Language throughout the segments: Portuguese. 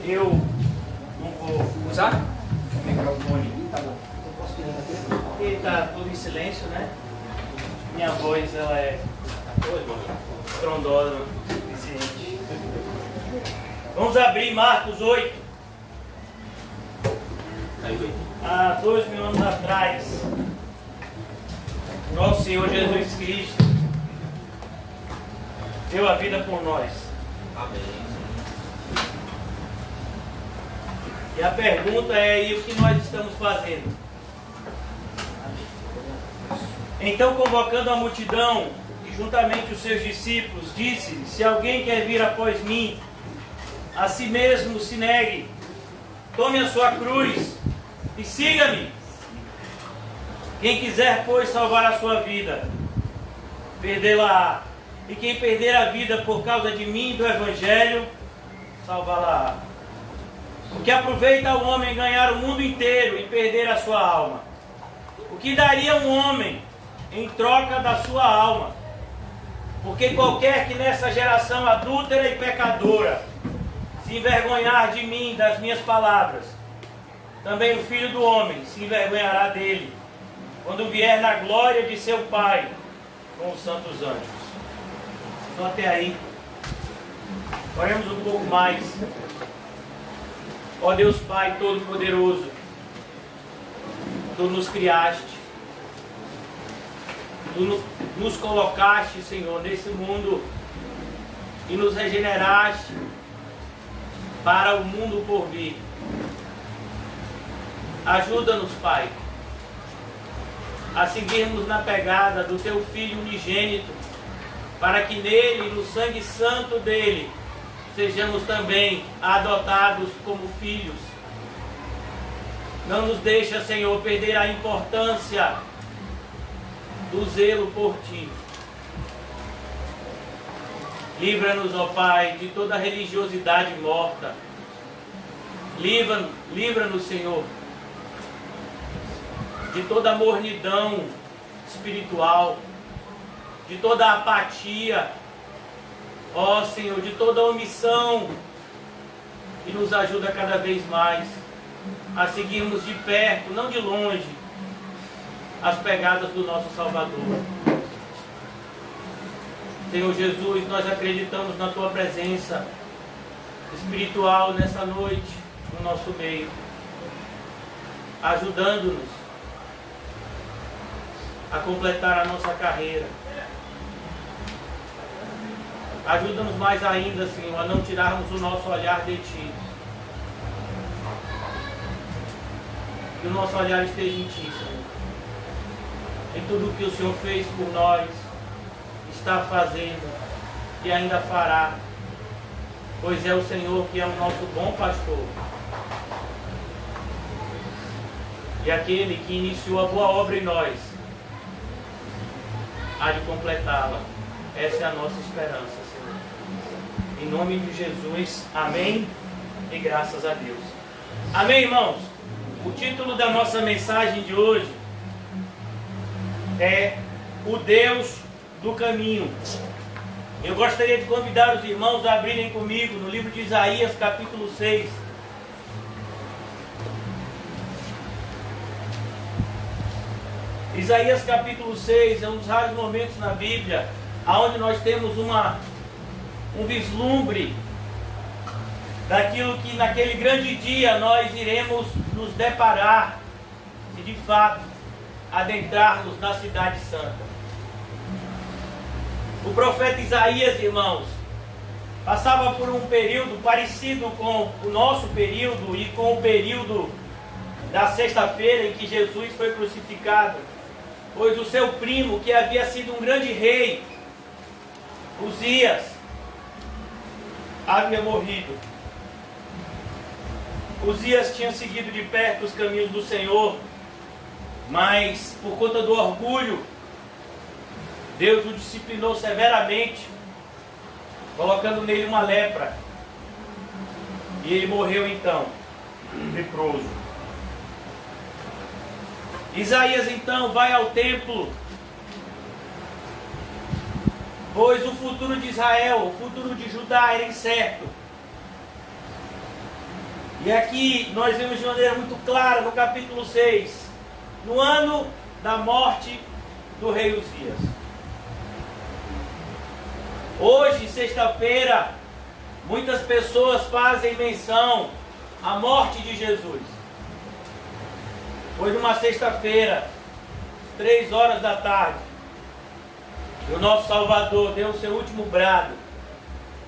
Eu não vou usar o microfone. Tá bom. Ele está todo em silêncio, né? Minha voz, ela é estrondosa o suficiente. Vamos abrir Marcos 8. Há 2.000 anos atrás, nosso Senhor Jesus Cristo deu a vida por nós. Amém. E a pergunta é: e o que nós estamos fazendo? Então, convocando a multidão e juntamente os seus discípulos, disse-lhe: se alguém quer vir após mim, a si mesmo se negue, tome a sua cruz e siga-me. Quem quiser, pois, salvar a sua vida, perdê-la-á. E quem perder a vida por causa de mim e do Evangelho, salvá-la-á. O que aproveita ao homem ganhar o mundo inteiro e perder a sua alma? O que daria um homem em troca da sua alma? Porque qualquer que nessa geração adúltera e pecadora se envergonhar de mim, das minhas palavras, também o Filho do Homem se envergonhará dele, quando vier na glória de seu Pai com os santos anjos. Então até aí, oremos um pouco mais. Ó Deus Pai Todo-Poderoso, Tu nos criaste, Tu nos colocaste, Senhor, nesse mundo e nos regeneraste para o mundo por vir. Ajuda-nos, Pai, a seguirmos na pegada do Teu Filho unigênito, para que nele, no sangue santo dele, sejamos também adotados como filhos. Não nos deixa, Senhor, perder a importância do zelo por Ti. Livra-nos, ó Pai, de toda religiosidade morta. Livra-nos, Senhor, de toda mornidão espiritual, de toda apatia, ó Senhor, de toda omissão, e nos ajuda cada vez mais a seguirmos de perto, não de longe, as pegadas do nosso Salvador. Senhor Jesus, nós acreditamos na Tua presença espiritual nessa noite, no nosso meio, ajudando-nos a completar a nossa carreira. Ajuda-nos mais ainda, Senhor, a não tirarmos o nosso olhar de Ti. Que o nosso olhar esteja em Ti, Senhor. Em tudo o que o Senhor fez por nós, está fazendo e ainda fará. Pois é o Senhor que é o nosso bom pastor. E aquele que iniciou a boa obra em nós, há de completá-la. Essa é a nossa esperança, Senhor. Em nome de Jesus, amém e graças a Deus. Amém, irmãos? O título da nossa mensagem de hoje é O Deus do Caminho. Eu gostaria de convidar os irmãos a abrirem comigo no livro de Isaías, capítulo 6. Isaías capítulo 6 é um dos raros momentos na Bíblia onde nós temos um vislumbre daquilo que naquele grande dia nós iremos nos deparar e de fato adentrarmos na cidade santa. O profeta Isaías, irmãos, passava por um período parecido com o nosso período e com o período da sexta-feira em que Jesus foi crucificado, pois o seu primo, que havia sido um grande rei, Uzias, havia morrido. Uzias tinha seguido de perto os caminhos do Senhor, mas por conta do orgulho, Deus o disciplinou severamente, colocando nele uma lepra. E ele morreu então, leproso. Isaías então vai ao templo, pois o futuro de Israel, o futuro de Judá era incerto. E aqui nós vemos de maneira muito clara no capítulo 6, no ano da morte do rei Uzias. Hoje, sexta-feira, muitas pessoas fazem menção à morte de Jesus. Foi numa sexta-feira, 3 horas da tarde, que o nosso Salvador deu o seu último brado,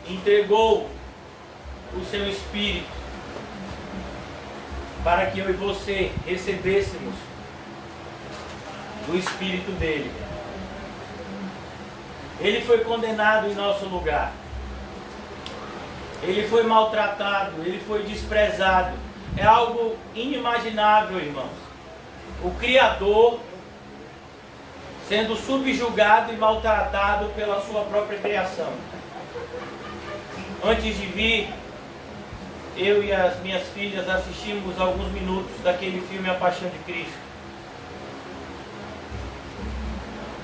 entregou o seu Espírito, para que eu e você recebêssemos o Espírito dele. Ele foi condenado em nosso lugar. Ele foi maltratado, ele foi desprezado. É algo inimaginável, irmãos. O Criador sendo subjugado e maltratado pela sua própria criação. Antes de vir, eu e as minhas filhas assistimos alguns minutos daquele filme A Paixão de Cristo.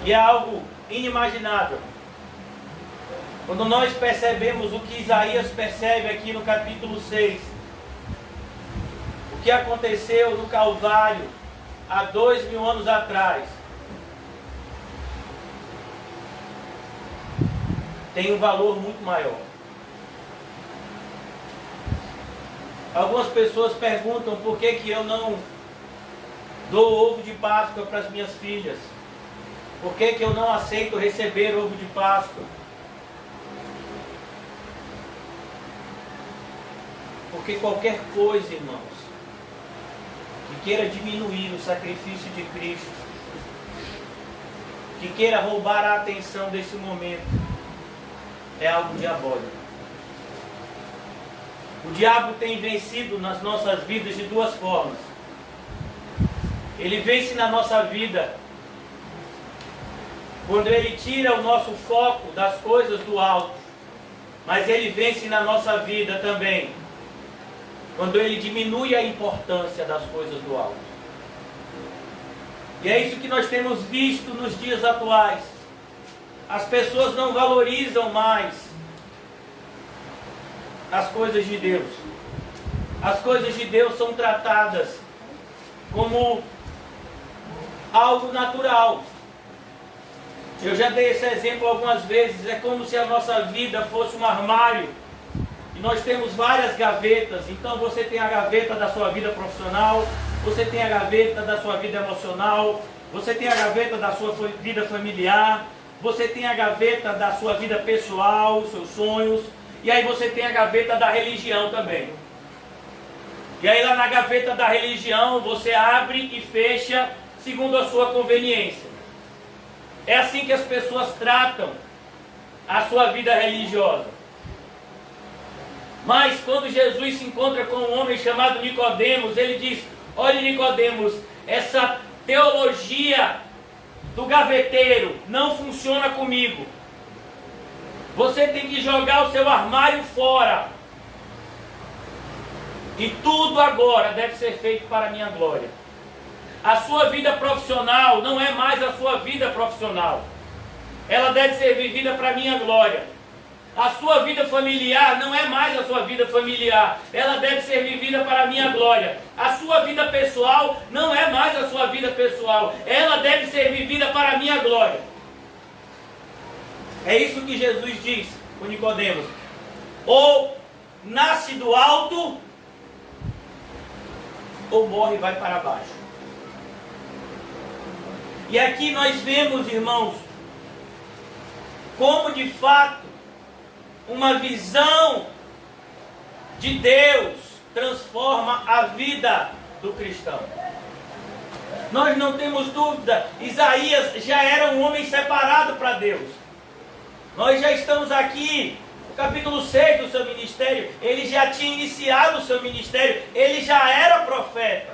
E é algo inimaginável. Quando nós percebemos o que Isaías percebe aqui no capítulo 6, o que aconteceu no Calvário há 2000 anos atrás, tem um valor muito maior. Algumas pessoas perguntam por que eu não dou ovo de Páscoa para as minhas filhas. Por que eu não aceito receber ovo de Páscoa? Porque qualquer coisa, irmãos, que queira diminuir o sacrifício de Cristo, que queira roubar a atenção desse momento, é algo diabólico. O diabo tem vencido nas nossas vidas de duas formas. Ele vence na nossa vida quando ele tira o nosso foco das coisas do alto, mas ele vence na nossa vida também quando ele diminui a importância das coisas do alto. E é isso que nós temos visto nos dias atuais. As pessoas não valorizam mais as coisas de Deus. As coisas de Deus são tratadas como algo natural. Eu já dei esse exemplo algumas vezes. É como se a nossa vida fosse um armário e nós temos várias gavetas. Então você tem a gaveta da sua vida profissional, você tem a gaveta da sua vida emocional, você tem a gaveta da sua vida familiar, você tem a gaveta da sua vida pessoal, seus sonhos, e aí você tem a gaveta da religião também. E aí lá na gaveta da religião você abre e fecha segundo a sua conveniência. É assim que as pessoas tratam a sua vida religiosa. Mas quando Jesus se encontra com um homem chamado Nicodemos, ele diz: olha, Nicodemos, essa teologia do gaveteiro não funciona comigo. Você tem que jogar o seu armário fora. E tudo agora deve ser feito para a minha glória. A sua vida profissional não é mais a sua vida profissional. Ela deve ser vivida para a minha glória. A sua vida familiar não é mais a sua vida familiar. Ela deve ser vivida para a minha glória. A sua vida pessoal não é mais a sua vida pessoal. Ela deve ser vivida para a minha glória. É isso que Jesus diz com Nicodemos. Ou nasce do alto, ou morre e vai para baixo. E aqui nós vemos, irmãos, como de fato uma visão de Deus transforma a vida do cristão. Nós não temos dúvida, Isaías já era um homem separado para Deus. Nós já estamos aqui no capítulo 6 do seu ministério. Ele já tinha iniciado o seu ministério, ele já era profeta.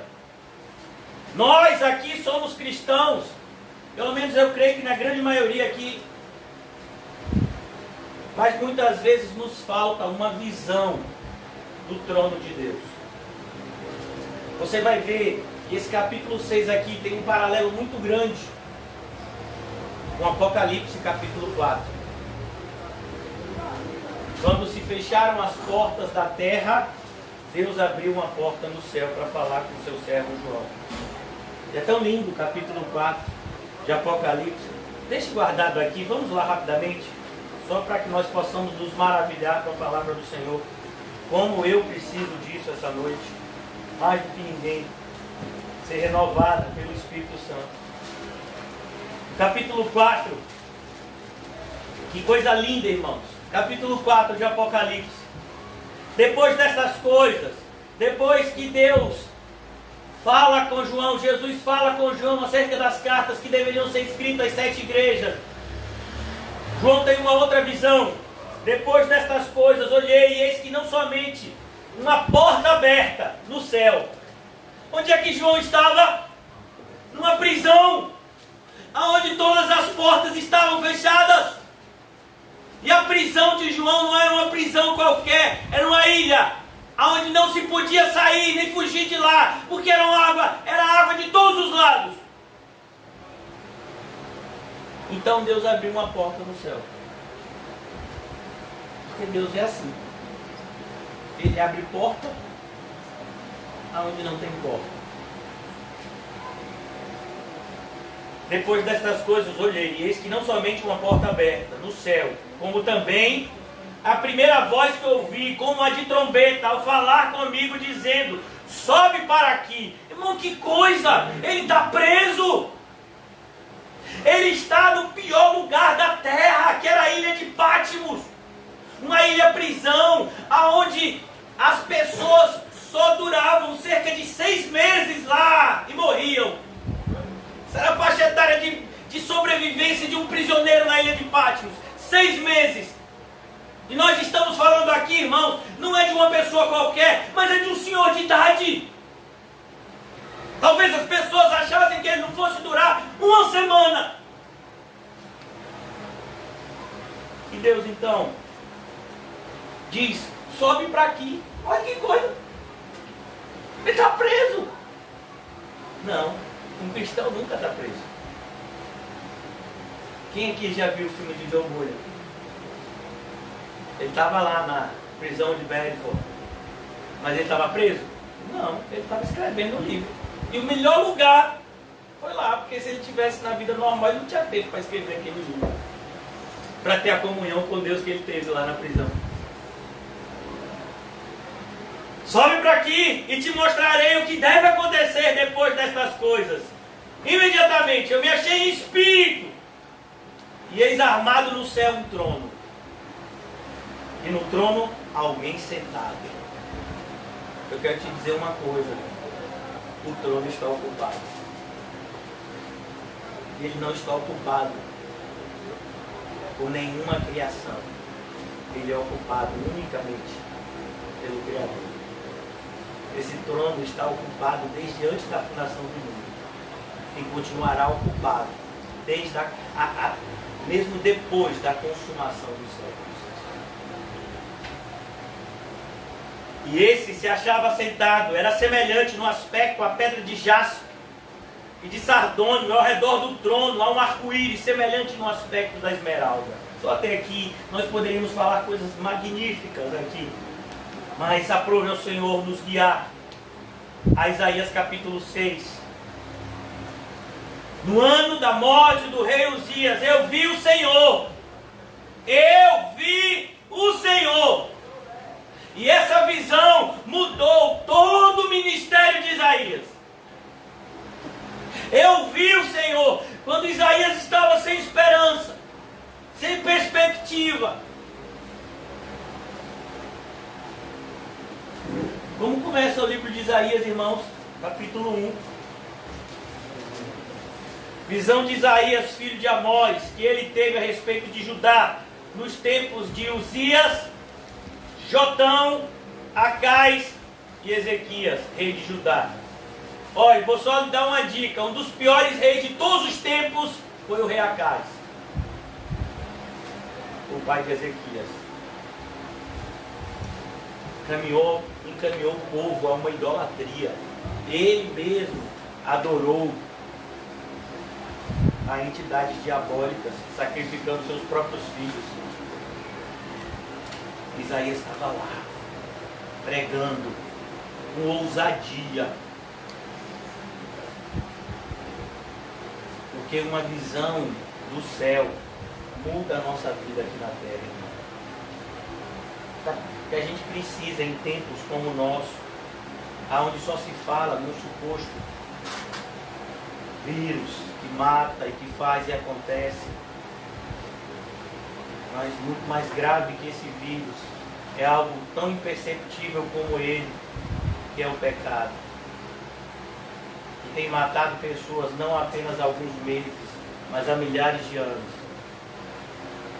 Nós aqui somos cristãos, pelo menos eu creio que na grande maioria aqui. Mas muitas vezes nos falta uma visão do trono de Deus. Você vai ver que esse capítulo 6 aqui tem um paralelo muito grande com Apocalipse capítulo 4. Quando se fecharam as portas da terra Deus abriu uma porta no céu para falar com o seu servo João. E é tão lindo o capítulo 4 de Apocalipse. Deixe guardado aqui, vamos lá rapidamente, só para que nós possamos nos maravilhar com a palavra do Senhor. Como eu preciso disso essa noite, mais do que ninguém, ser renovada pelo Espírito Santo. Capítulo 4, que coisa linda, irmãos. Capítulo 4 de Apocalipse. Depois dessas coisas, depois que Deus fala com João, Jesus fala com João acerca das cartas que deveriam ser escritas às 7 igrejas. João tem uma outra visão. Depois destas coisas, olhei e eis que não somente uma porta aberta no céu. Onde é que João estava? Numa prisão, onde todas as portas estavam fechadas. E a prisão de João não era uma prisão qualquer, era uma ilha, onde não se podia sair nem fugir de lá, porque era água de todos os lados. Então Deus abriu uma porta no céu. Porque Deus é assim. Ele abre porta aonde não tem porta. Depois destas coisas olhei, e eis que não somente uma porta aberta no céu, como também a primeira voz que ouvi, como a de trombeta, ao falar comigo, dizendo: sobe para aqui. Irmão, que coisa! Ele está preso! Ele está no pior lugar da terra, que era a ilha de Patmos. Uma ilha prisão, aonde as pessoas só duravam cerca de 6 meses lá e morriam. Essa era a faixa etária de sobrevivência de um prisioneiro na ilha de Patmos. 6 meses. E nós estamos falando aqui, irmãos, não é de uma pessoa qualquer, mas é de um senhor de idade. Talvez as pessoas achassem que ele não fosse durar uma semana. E Deus então diz: sobe para aqui. Olha que coisa. Ele está preso. Não, um cristão nunca está preso. Quem aqui já viu o filme de John Mulher? Ele estava lá na prisão de Bedford, mas ele estava preso? Não, ele estava escrevendo o livro. E o melhor lugar foi lá, porque se ele estivesse na vida normal, ele não tinha tempo para escrever aquele livro, para ter a comunhão com Deus que ele teve lá na prisão. Sobe para aqui e te mostrarei o que deve acontecer depois destas coisas. Imediatamente eu me achei em espírito, e eis armado no céu um trono, e no trono alguém sentado. Eu quero te dizer uma coisa: o trono está ocupado. Ele não está ocupado por nenhuma criação. Ele é ocupado unicamente pelo Criador. Esse trono está ocupado desde antes da fundação do mundo, e continuará ocupado desde mesmo depois da consumação dos séculos. E esse se achava sentado, era semelhante no aspecto à pedra de jaspe e de sardônio. Ao redor do trono há um arco-íris semelhante no aspecto da esmeralda. Só até aqui nós poderíamos falar coisas magníficas aqui, mas aprove ao Senhor nos guiar a Isaías capítulo 6. No ano da morte do rei Uzias, eu vi o Senhor. Eu vi o Senhor. E essa visão mudou todo o ministério de Isaías. Eu vi o Senhor quando Isaías estava sem esperança, sem perspectiva. Como começa o livro de Isaías, irmãos? Capítulo 1. Visão de Isaías, filho de Amós, que ele teve a respeito de Judá, nos tempos de Uzias, Jotão, Acais e Ezequias, rei de Judá. Olha, vou só lhe dar uma dica: um dos piores reis de todos os tempos foi o rei Acais, o pai de Ezequias. Encaminhou o povo a uma idolatria. Ele mesmo adorou a entidades diabólicas, sacrificando seus próprios filhos. Isaías estava lá, pregando com ousadia. Porque uma visão do céu muda a nossa vida aqui na terra, irmão. Que a gente precisa em tempos como o nosso, aonde só se fala no suposto vírus que mata e que faz e acontece. Mas muito mais grave que esse vírus é algo tão imperceptível como ele, que é o pecado. Que tem matado pessoas não apenas há alguns meses, mas há milhares de anos.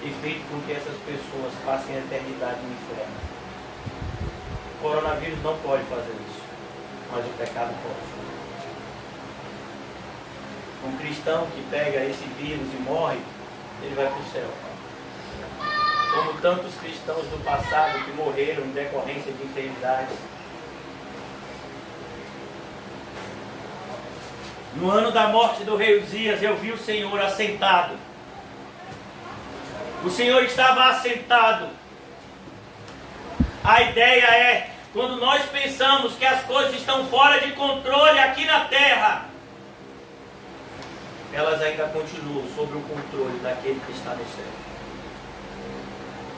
E feito com que essas pessoas passem a eternidade no inferno. O coronavírus não pode fazer isso, mas o pecado pode. Um cristão que pega esse vírus e morre, ele vai para o céu. Como tantos cristãos do passado que morreram em decorrência de enfermidades. No ano da morte do rei Uzias, eu vi o Senhor assentado. O Senhor estava assentado. A ideia é, quando nós pensamos que as coisas estão fora de controle aqui na terra, elas ainda continuam sob o controle daquele que está no céu.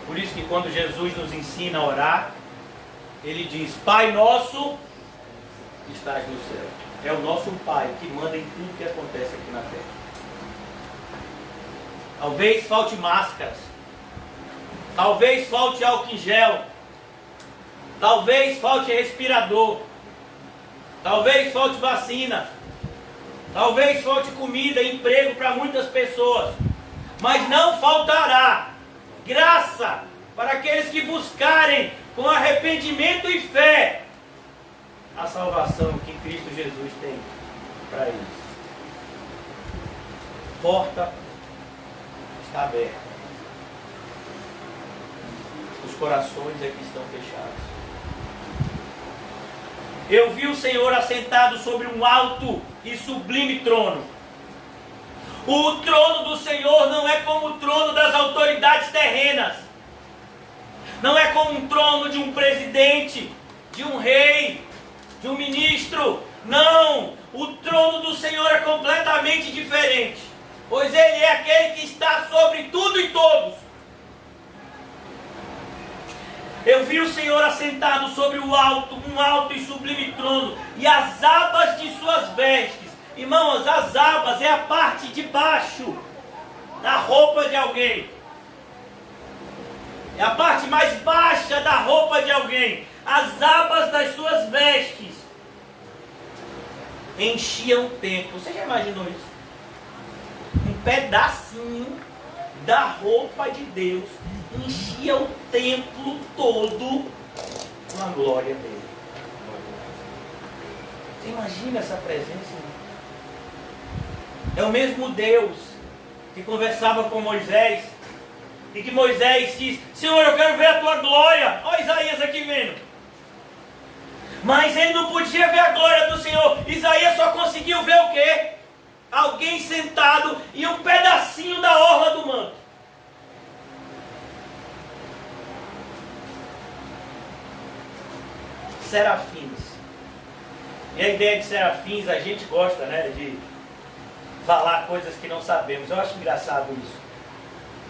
Por isso que quando Jesus nos ensina a orar, ele diz: Pai nosso que estás no céu. É o nosso Pai que manda em tudo que acontece aqui na terra. Talvez falte máscaras, talvez falte álcool em gel, talvez falte respirador, talvez falte vacina, talvez falte comida e emprego para muitas pessoas, mas não faltará graça para aqueles que buscarem com arrependimento e fé a salvação que Cristo Jesus tem para eles. Porta está aberta. Os corações é que estão fechados. Eu vi o Senhor assentado sobre um alto e sublime trono. O trono do Senhor não é como o trono das autoridades terrenas. Não é como um trono de um presidente, de um rei, de um ministro. Não! O trono do Senhor é completamente diferente. Pois Ele é aquele que está sobre tudo e todos. Eu vi o Senhor assentado sobre um alto e sublime trono, e as abas de suas vestes. Irmãos, as abas é a parte de baixo da roupa de alguém. É a parte mais baixa da roupa de alguém. As abas das suas vestes enchiam o templo. Você já imaginou isso? Um pedacinho da roupa de Deus enchia o templo todo com a glória dele. Você imagina essa presença? É o mesmo Deus que conversava com Moisés e que Moisés diz: Senhor, eu quero ver a tua glória. Olha Isaías aqui vendo. Mas ele não podia ver a glória do Senhor. Isaías só conseguiu ver o quê? Alguém sentado e um pedacinho da orla do manto. Serafins. E a ideia de serafins, a gente gosta, né, de falar coisas que não sabemos. Eu acho engraçado isso.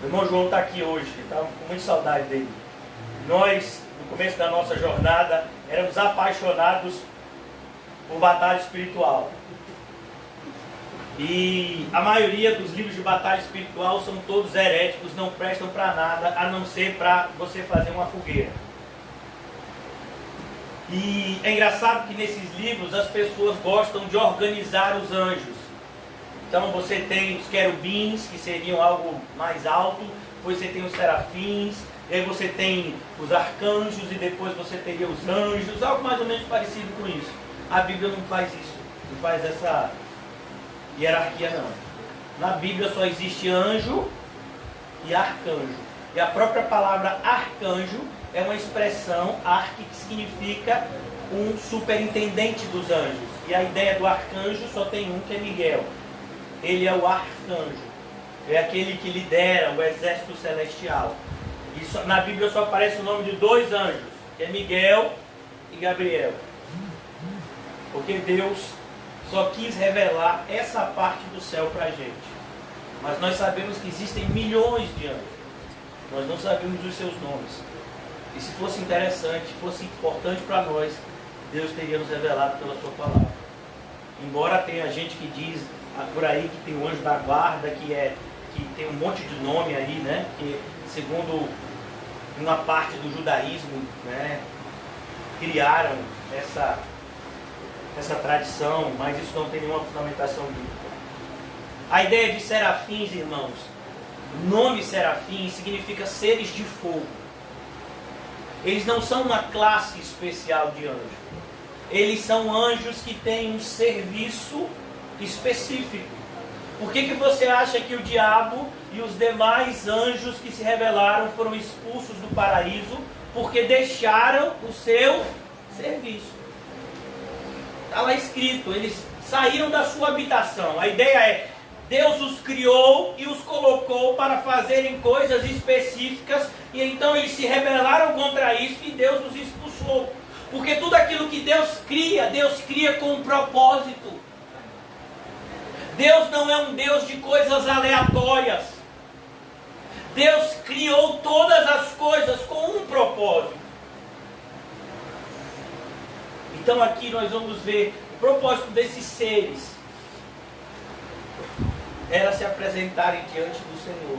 O irmão João está aqui hoje, está com muita saudade dele. Nós, no começo da nossa jornada, éramos apaixonados por batalha espiritual. E a maioria dos livros de batalha espiritual são todos heréticos, não prestam para nada, a não ser para você fazer uma fogueira. E é engraçado que nesses livros as pessoas gostam de organizar os anjos. Então você tem os querubins, que seriam algo mais alto, depois você tem os serafins, e aí você tem os arcanjos, e depois você teria os anjos, algo mais ou menos parecido com isso. A Bíblia não faz isso, não faz essa hierarquia não. Na Bíblia só existe anjo e arcanjo. E a própria palavra arcanjo é uma expressão, arque, que significa um superintendente dos anjos. E a ideia do arcanjo só tem um, que é Miguel. Ele é o arcanjo. É aquele que lidera o exército celestial. E na Bíblia só aparece o nome de dois anjos, que é Miguel e Gabriel. Porque Deus só quis revelar essa parte do céu para a gente. Mas nós sabemos que existem milhões de anjos. Nós não sabemos os seus nomes. E se fosse interessante, fosse importante para nós, Deus teria nos revelado pela sua palavra. Embora tenha gente que diz por aí que tem o anjo da guarda, que tem um monte de nome aí, né? Que segundo uma parte do judaísmo, né, criaram essa tradição, mas isso não tem nenhuma fundamentação bíblica. A ideia de serafins, irmãos, o nome serafim significa seres de fogo. Eles não são uma classe especial de anjos. Eles são anjos que têm um serviço específico. Por que você acha que o diabo e os demais anjos que se rebelaram foram expulsos do paraíso? Porque deixaram o seu serviço. Está lá escrito, eles saíram da sua habitação. A ideia é, Deus os criou e os colocou para fazerem coisas específicas, e então eles se rebelaram contra isso e Deus os expulsou. Porque tudo aquilo que Deus cria com um propósito. Deus não é um Deus de coisas aleatórias. Deus criou todas as coisas com um propósito. Então aqui nós vamos ver o propósito desses seres. Era se apresentarem diante do Senhor,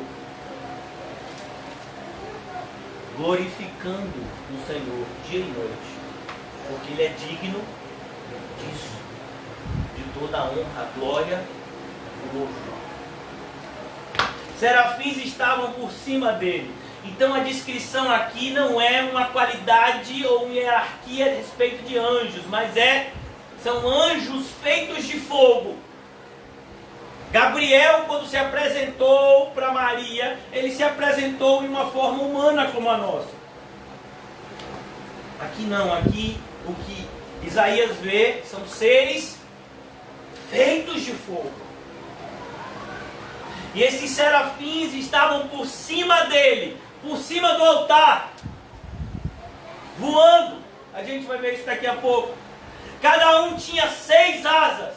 glorificando o Senhor dia e noite, porque Ele é digno disso, de toda a honra, glória e louvor. Serafins estavam por cima dele. Então a descrição aqui não é uma qualidade ou uma hierarquia a respeito de anjos, mas são anjos feitos de fogo. Gabriel, quando se apresentou para Maria, ele se apresentou em uma forma humana como a nossa. Aqui não, aqui o que Isaías vê são seres feitos de fogo. E esses serafins estavam por cima dele, por cima do altar, voando. A gente vai ver isso daqui a pouco. Cada um tinha 6 asas.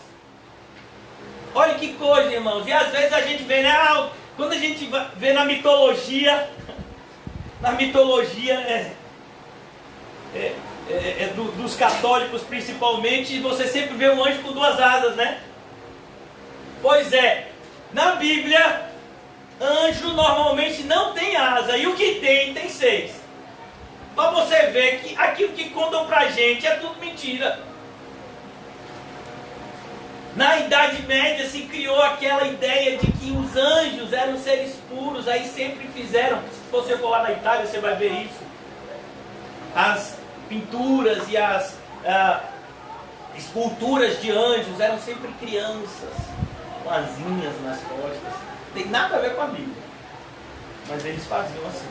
Olha que coisa, irmãos. E às vezes a gente vê, né? Quando a gente vê na mitologia dos católicos principalmente, você sempre vê um anjo com 2 asas, né? Pois é, na Bíblia, anjo normalmente não tem asa, e o que tem 6. Para você ver que aquilo que contam pra gente é tudo mentira. Na Idade Média se criou aquela ideia de que os anjos eram seres puros, aí sempre fizeram, se você for lá na Itália você vai ver isso, as pinturas e as esculturas de anjos eram sempre crianças, com asinhas nas costas. Não tem nada a ver com a Bíblia, mas eles faziam assim.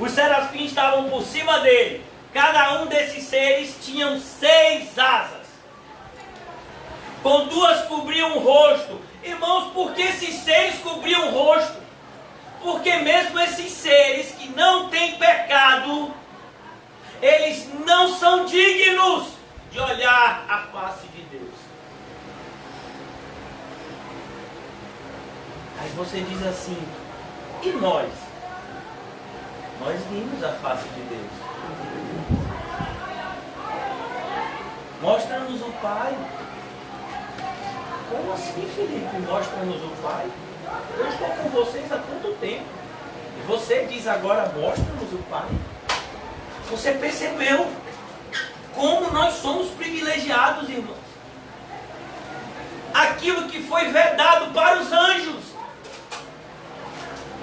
Os serafins estavam por cima dele, cada um desses seres tinham 6 asas. Com 2 cobriam o rosto. Irmãos, por que esses seres cobriam o rosto? Porque mesmo esses seres que não têm pecado, eles não são dignos de olhar a face de Deus. Aí você diz assim, e nós? Nós vimos a face de Deus. Mostra-nos o Pai. Como assim, Felipe? Mostra-nos o Pai? Eu estou com vocês há tanto tempo. E você diz agora, mostra-nos o Pai. Você percebeu como nós somos privilegiados, irmãos? Aquilo que foi vedado para os anjos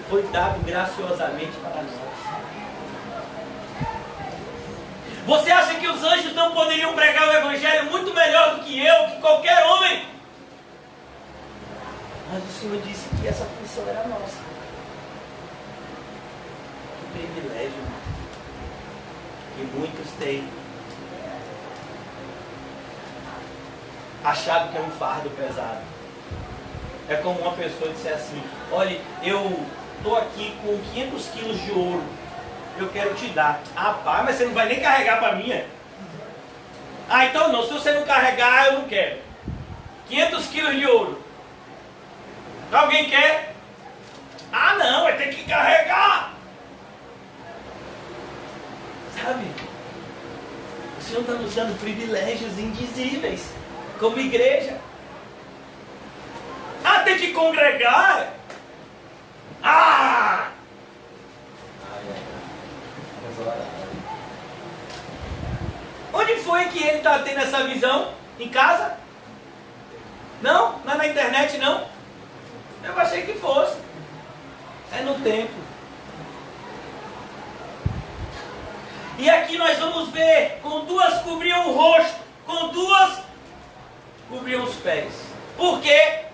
foi dado graciosamente para nós. Você acha que os anjos não poderiam pregar o Evangelho muito melhor do que eu, que qualquer homem? Mas o Senhor disse que essa função era nossa. Que privilégio, irmão. E muitos têm achado que é um fardo pesado. É como uma pessoa disser assim, olha, eu estou aqui com 500 quilos de ouro, eu quero te dar. Ah, pá, mas você não vai nem carregar para mim, é? Ah, então não, se você não carregar, eu não quero. 500 quilos de ouro. Alguém quer? Ah, não, vai ter que carregar. Sabe? O Senhor está nos dando privilégios indizíveis, como igreja. Ah, tem que congregar? Ah! Onde foi que ele está tendo essa visão? Em casa? Não? Não é na internet, não? Eu achei que fosse. É no templo. E aqui nós vamos ver, com duas cobriam o rosto, com duas cobriam os pés. Por quê?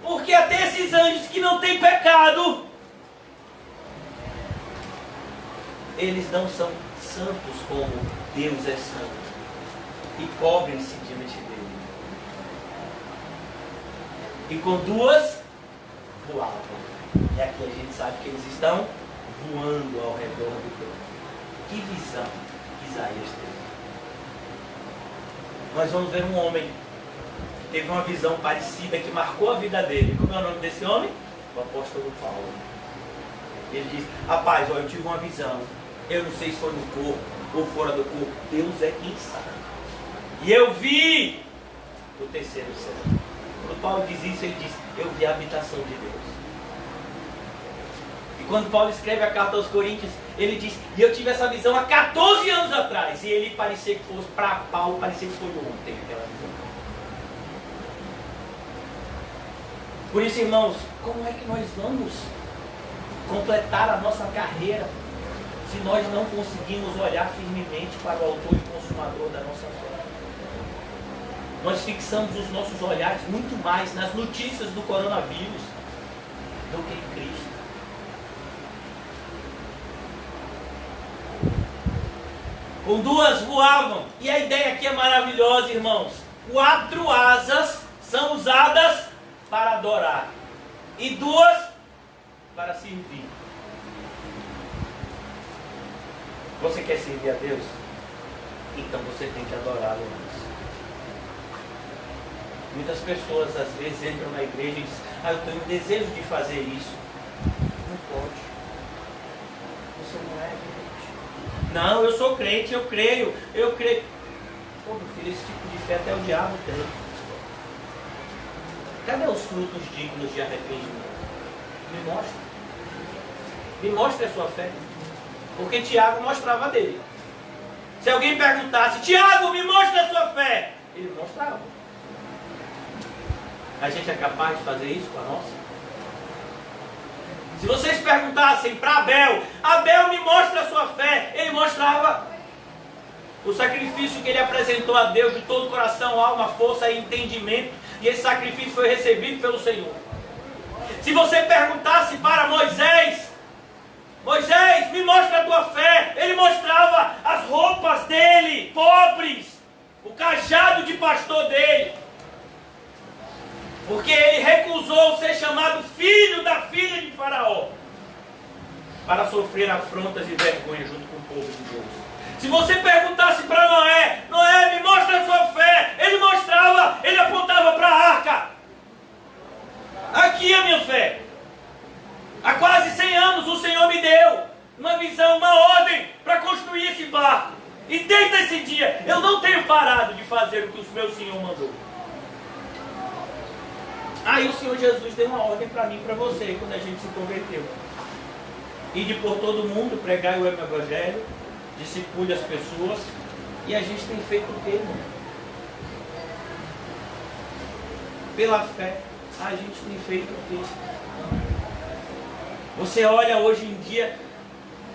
Porque até esses anjos que não têm pecado, eles não são santos como Deus é santo. E cobrem-se diante dele. E com duas voavam. E aqui a gente sabe que eles estão voando ao redor do trono. Que visão que Isaías teve. Nós vamos ver um homem que teve uma visão parecida, que marcou a vida dele. Como é o nome desse homem? O apóstolo Paulo. Ele diz: rapaz, olha, eu tive uma visão. Eu não sei se foi no corpo ou fora do corpo. Deus é quem sabe. E eu vi o terceiro céu. Quando Paulo diz isso, ele diz: eu vi a habitação de Deus. E quando Paulo escreve a carta aos Coríntios, ele diz: e eu tive essa visão há 14 anos atrás. E ele parecia que fosse, para Paulo, parecia que foi ontem aquela visão. Por isso, irmãos, como é que nós vamos completar a nossa carreira se nós não conseguimos olhar firmemente para o autor e consumador da nossa fé? Nós fixamos os nossos olhares muito mais nas notícias do coronavírus do que em Cristo. Com duas voavam. E a ideia aqui é maravilhosa, irmãos. 4 asas são usadas para adorar. E 2 para servir. Você quer servir a Deus? Então você tem que adorá-lo antes. Muitas pessoas às vezes entram na igreja e dizem: ah, eu tenho desejo de fazer isso. Não pode. Você não é crente. Não, eu sou crente, eu creio. Pô, meu filho, esse tipo de fé até o diabo tem. Cadê os frutos dignos de arrependimento? Me mostra. Me mostre a sua fé. Porque Tiago mostrava dele. Se alguém perguntasse: Tiago, me mostra a sua fé, ele mostrava. A gente é capaz de fazer isso com a nossa? Se vocês perguntassem para Abel: Abel, me mostra a sua fé, ele mostrava. O sacrifício que ele apresentou a Deus de todo o coração, alma, força e entendimento. E esse sacrifício foi recebido pelo Senhor. Se você perguntasse para Moisés: Moisés, me mostra a tua fé, ele mostrava as roupas dele, pobres, o cajado de pastor dele. Porque ele recusou ser chamado filho da filha de Faraó, para sofrer afrontas e vergonha junto com o povo de Deus. Se você perguntasse para Noé: Noé, me mostra a sua fé, ele mostrava, ele apontava para a arca. Aqui é a minha fé. Há quase 100 anos o Senhor me deu uma visão, uma ordem para construir esse barco. E desde esse dia eu não tenho parado de fazer o que o meu Senhor mandou. Aí o Senhor Jesus deu uma ordem para mim e para você quando a gente se converteu. Ide por todo mundo, pregai o Evangelho, discipule as pessoas. E a gente tem feito o quê, irmão? Pela fé, a gente tem feito o quê? Você olha hoje em dia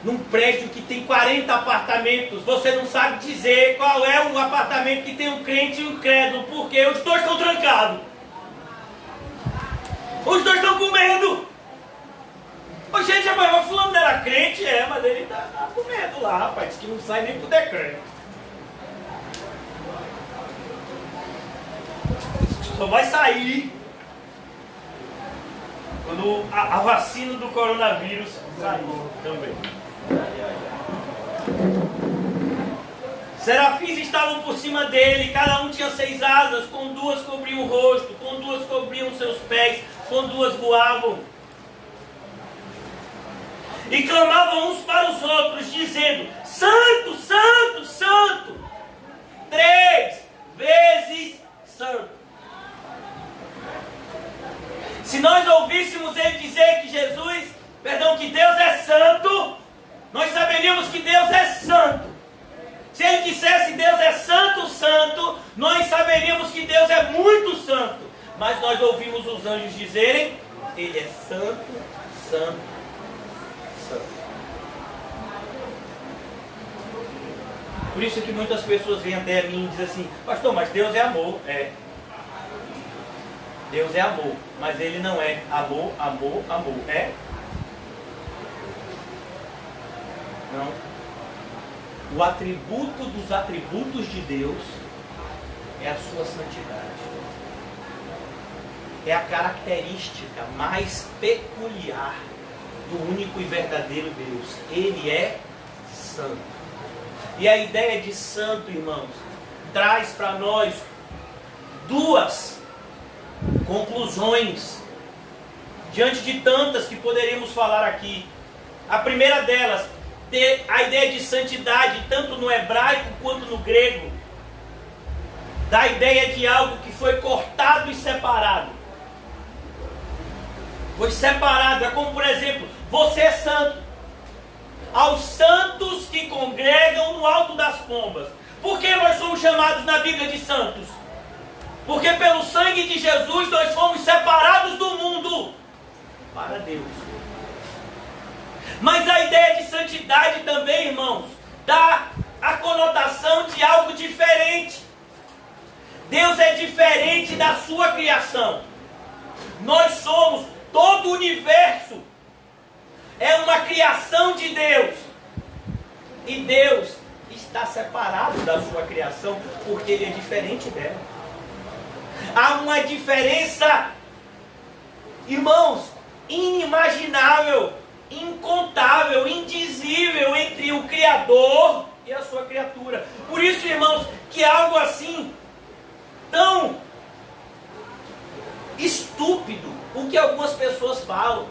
num prédio que tem 40 apartamentos, você não sabe dizer qual é o apartamento que tem um crente e um incrédulo, porque os dois estão trancados. Os dois estão com medo. Ô, gente, mas fulano era crente? É, mas ele tá com medo lá, rapaz. Diz que não sai nem pro decreto. Só vai sair quando a vacina do coronavírus sair também. Serafins estavam por cima dele, cada um tinha 6 asas, com 2 cobriam o rosto, com 2 cobriam os seus pés, com 2 voavam. E clamavam uns para os outros, dizendo: Santo, Santo, Santo, 3 vezes Santo. Se nós ouvíssemos ele dizer que Deus é santo, nós saberíamos que Deus é santo. Se ele dissesse Deus é santo, santo, nós saberíamos que Deus é muito santo. Mas nós ouvimos os anjos dizerem: Ele é santo, santo, santo. Por isso que muitas pessoas vêm até mim e dizem assim: pastor, mas Deus é amor. É. Deus é amor, mas Ele não é amor, amor, amor. É? Não. O atributo dos atributos de Deus é a sua santidade. É a característica mais peculiar do único e verdadeiro Deus. Ele é santo. E a ideia de santo, irmãos, traz para nós 2 conclusões, diante de tantas que poderíamos falar aqui. A primeira delas, a ideia de santidade, tanto no hebraico quanto no grego, dá a ideia de algo que foi cortado e separado. Foi separado. É como, por exemplo, você é santo. Aos santos que congregam no alto das pombas. Por que nós somos chamados na Bíblia de santos? Porque pelo sangue de Jesus nós fomos separados do mundo para Deus. Mas a ideia de santidade também, irmãos, dá a conotação de algo diferente. Deus é diferente da sua criação. Nós somos, todo o universo é uma criação de Deus. E Deus está separado da sua criação porque Ele é diferente dela. Há uma diferença, irmãos, inimaginável, incontável, indizível entre o Criador e a sua criatura. Por isso, irmãos, que algo assim tão estúpido, o que algumas pessoas falam,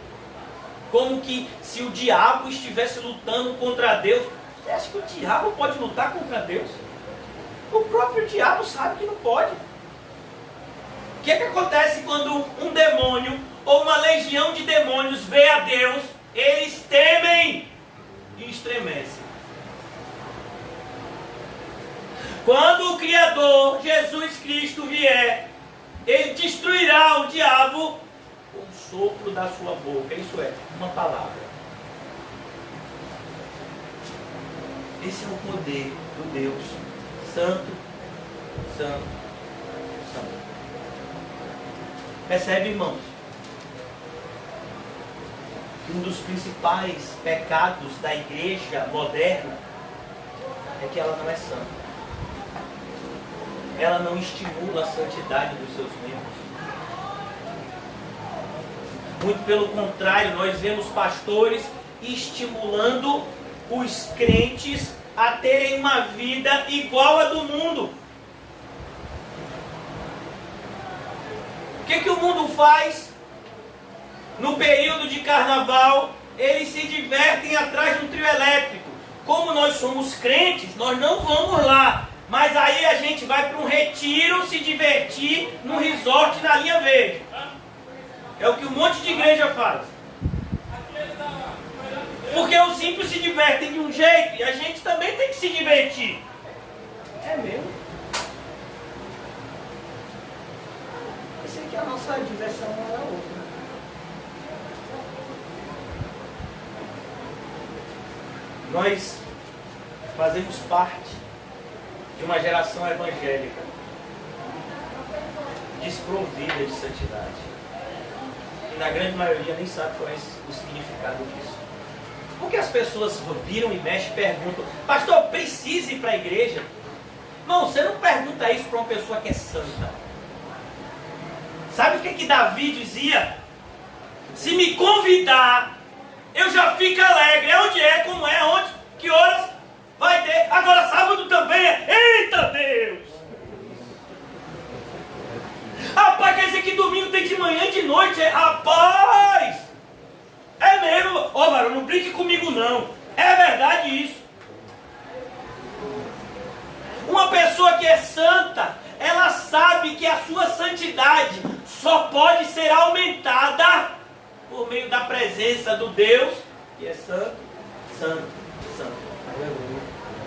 como que se o diabo estivesse lutando contra Deus. Você acha que o diabo pode lutar contra Deus? O próprio diabo sabe que não pode. O que acontece quando um demônio ou uma legião de demônios vê a Deus? Eles temem e estremecem. Quando o Criador, Jesus Cristo, vier, Ele destruirá o diabo com o sopro da sua boca. Isso é, uma palavra. Esse é o poder do Deus Santo, Santo, Santo. Percebe, irmãos? Um dos principais pecados da igreja moderna é que ela não é santa. Ela não estimula a santidade dos seus membros. Muito pelo contrário, nós vemos pastores estimulando os crentes a terem uma vida igual à do mundo. O que o mundo faz? No período de carnaval, eles se divertem atrás de um trio elétrico. Como nós somos crentes, nós não vamos lá. Mas aí a gente vai para um retiro se divertir num resort na linha verde. É o que um monte de igreja faz. Porque os simples se divertem de um jeito e a gente também tem que se divertir. É mesmo? Pensei que a nossa diversão não era outra. Nós fazemos parte de uma geração evangélica desprovida de santidade. E na grande maioria nem sabe qual é o significado disso. Porque as pessoas viram e mexem e perguntam: pastor, precisa ir para a igreja? Não, você não pergunta isso para uma pessoa que é santa. Sabe o que Davi dizia? Se me convidar, eu já fico alegre. É onde é, como é, onde, que horas vai ter. Agora sábado também pessoa que é santa, ela sabe que a sua santidade só pode ser aumentada por meio da presença do Deus que é santo, santo, santo.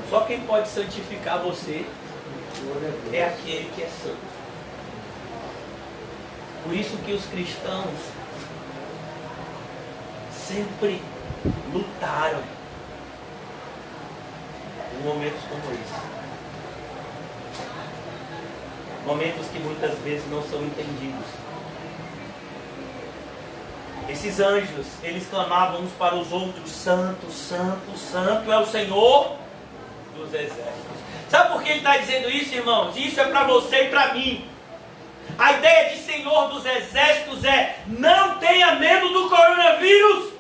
Só quem pode santificar você é aquele que é santo. Por isso que os cristãos sempre lutaram em momentos como esse. Momentos que muitas vezes não são entendidos. Esses anjos, eles clamavam uns para os outros: Santo, Santo, Santo é o Senhor dos exércitos. Sabe por que ele está dizendo isso, irmãos? Isso é para você e para mim. A ideia de Senhor dos exércitos é: não tenha medo do coronavírus.